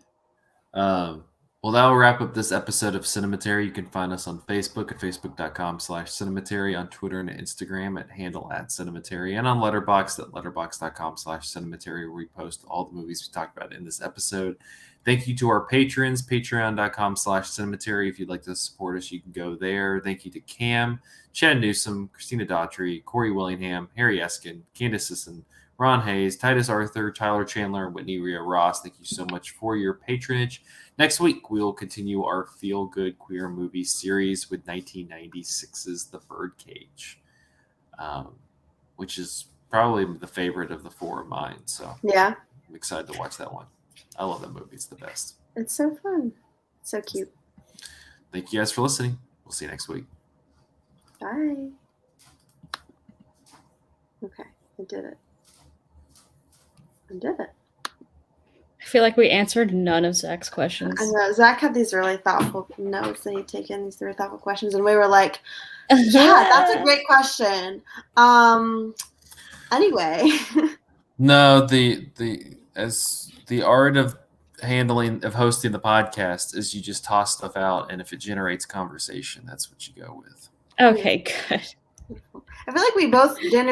Well, that will wrap up this episode of Cinematary. You can find us on Facebook at facebook.com/Cinematary, on Twitter and Instagram at handle @Cinematary, and on Letterboxd at letterboxd.com/Cinematary, where we post all the movies we talked about in this episode. Thank you to our patrons, patreon.com/Cinematary. If you'd like to support us, you can go there. Thank you to Cam, Chad Newsom, Christina Daughtry, Corey Willingham, Harry Eskin, Candace Sisson, Ron Hayes, Titus Arthur, Tyler Chandler, and Whitney Rhea Ross. Thank you so much for your patronage. Next week, we will continue our feel-good queer movie series with 1996's The Birdcage, which is probably the favorite of the four of mine. So yeah, I'm excited to watch that one. I love that movie. It's the best. It's so fun. So cute. Thank you guys for listening. We'll see you next week. Bye. Okay, I did it. I feel like we answered none of Zach's questions. I know. Zach had these really thoughtful notes that he'd taken, these really thoughtful questions, and we were like, yeah, that's a great question. Anyway. No, the art of hosting the podcast is you just toss stuff out, and if it generates conversation, that's what you go with. Okay, good. I feel like we both genuinely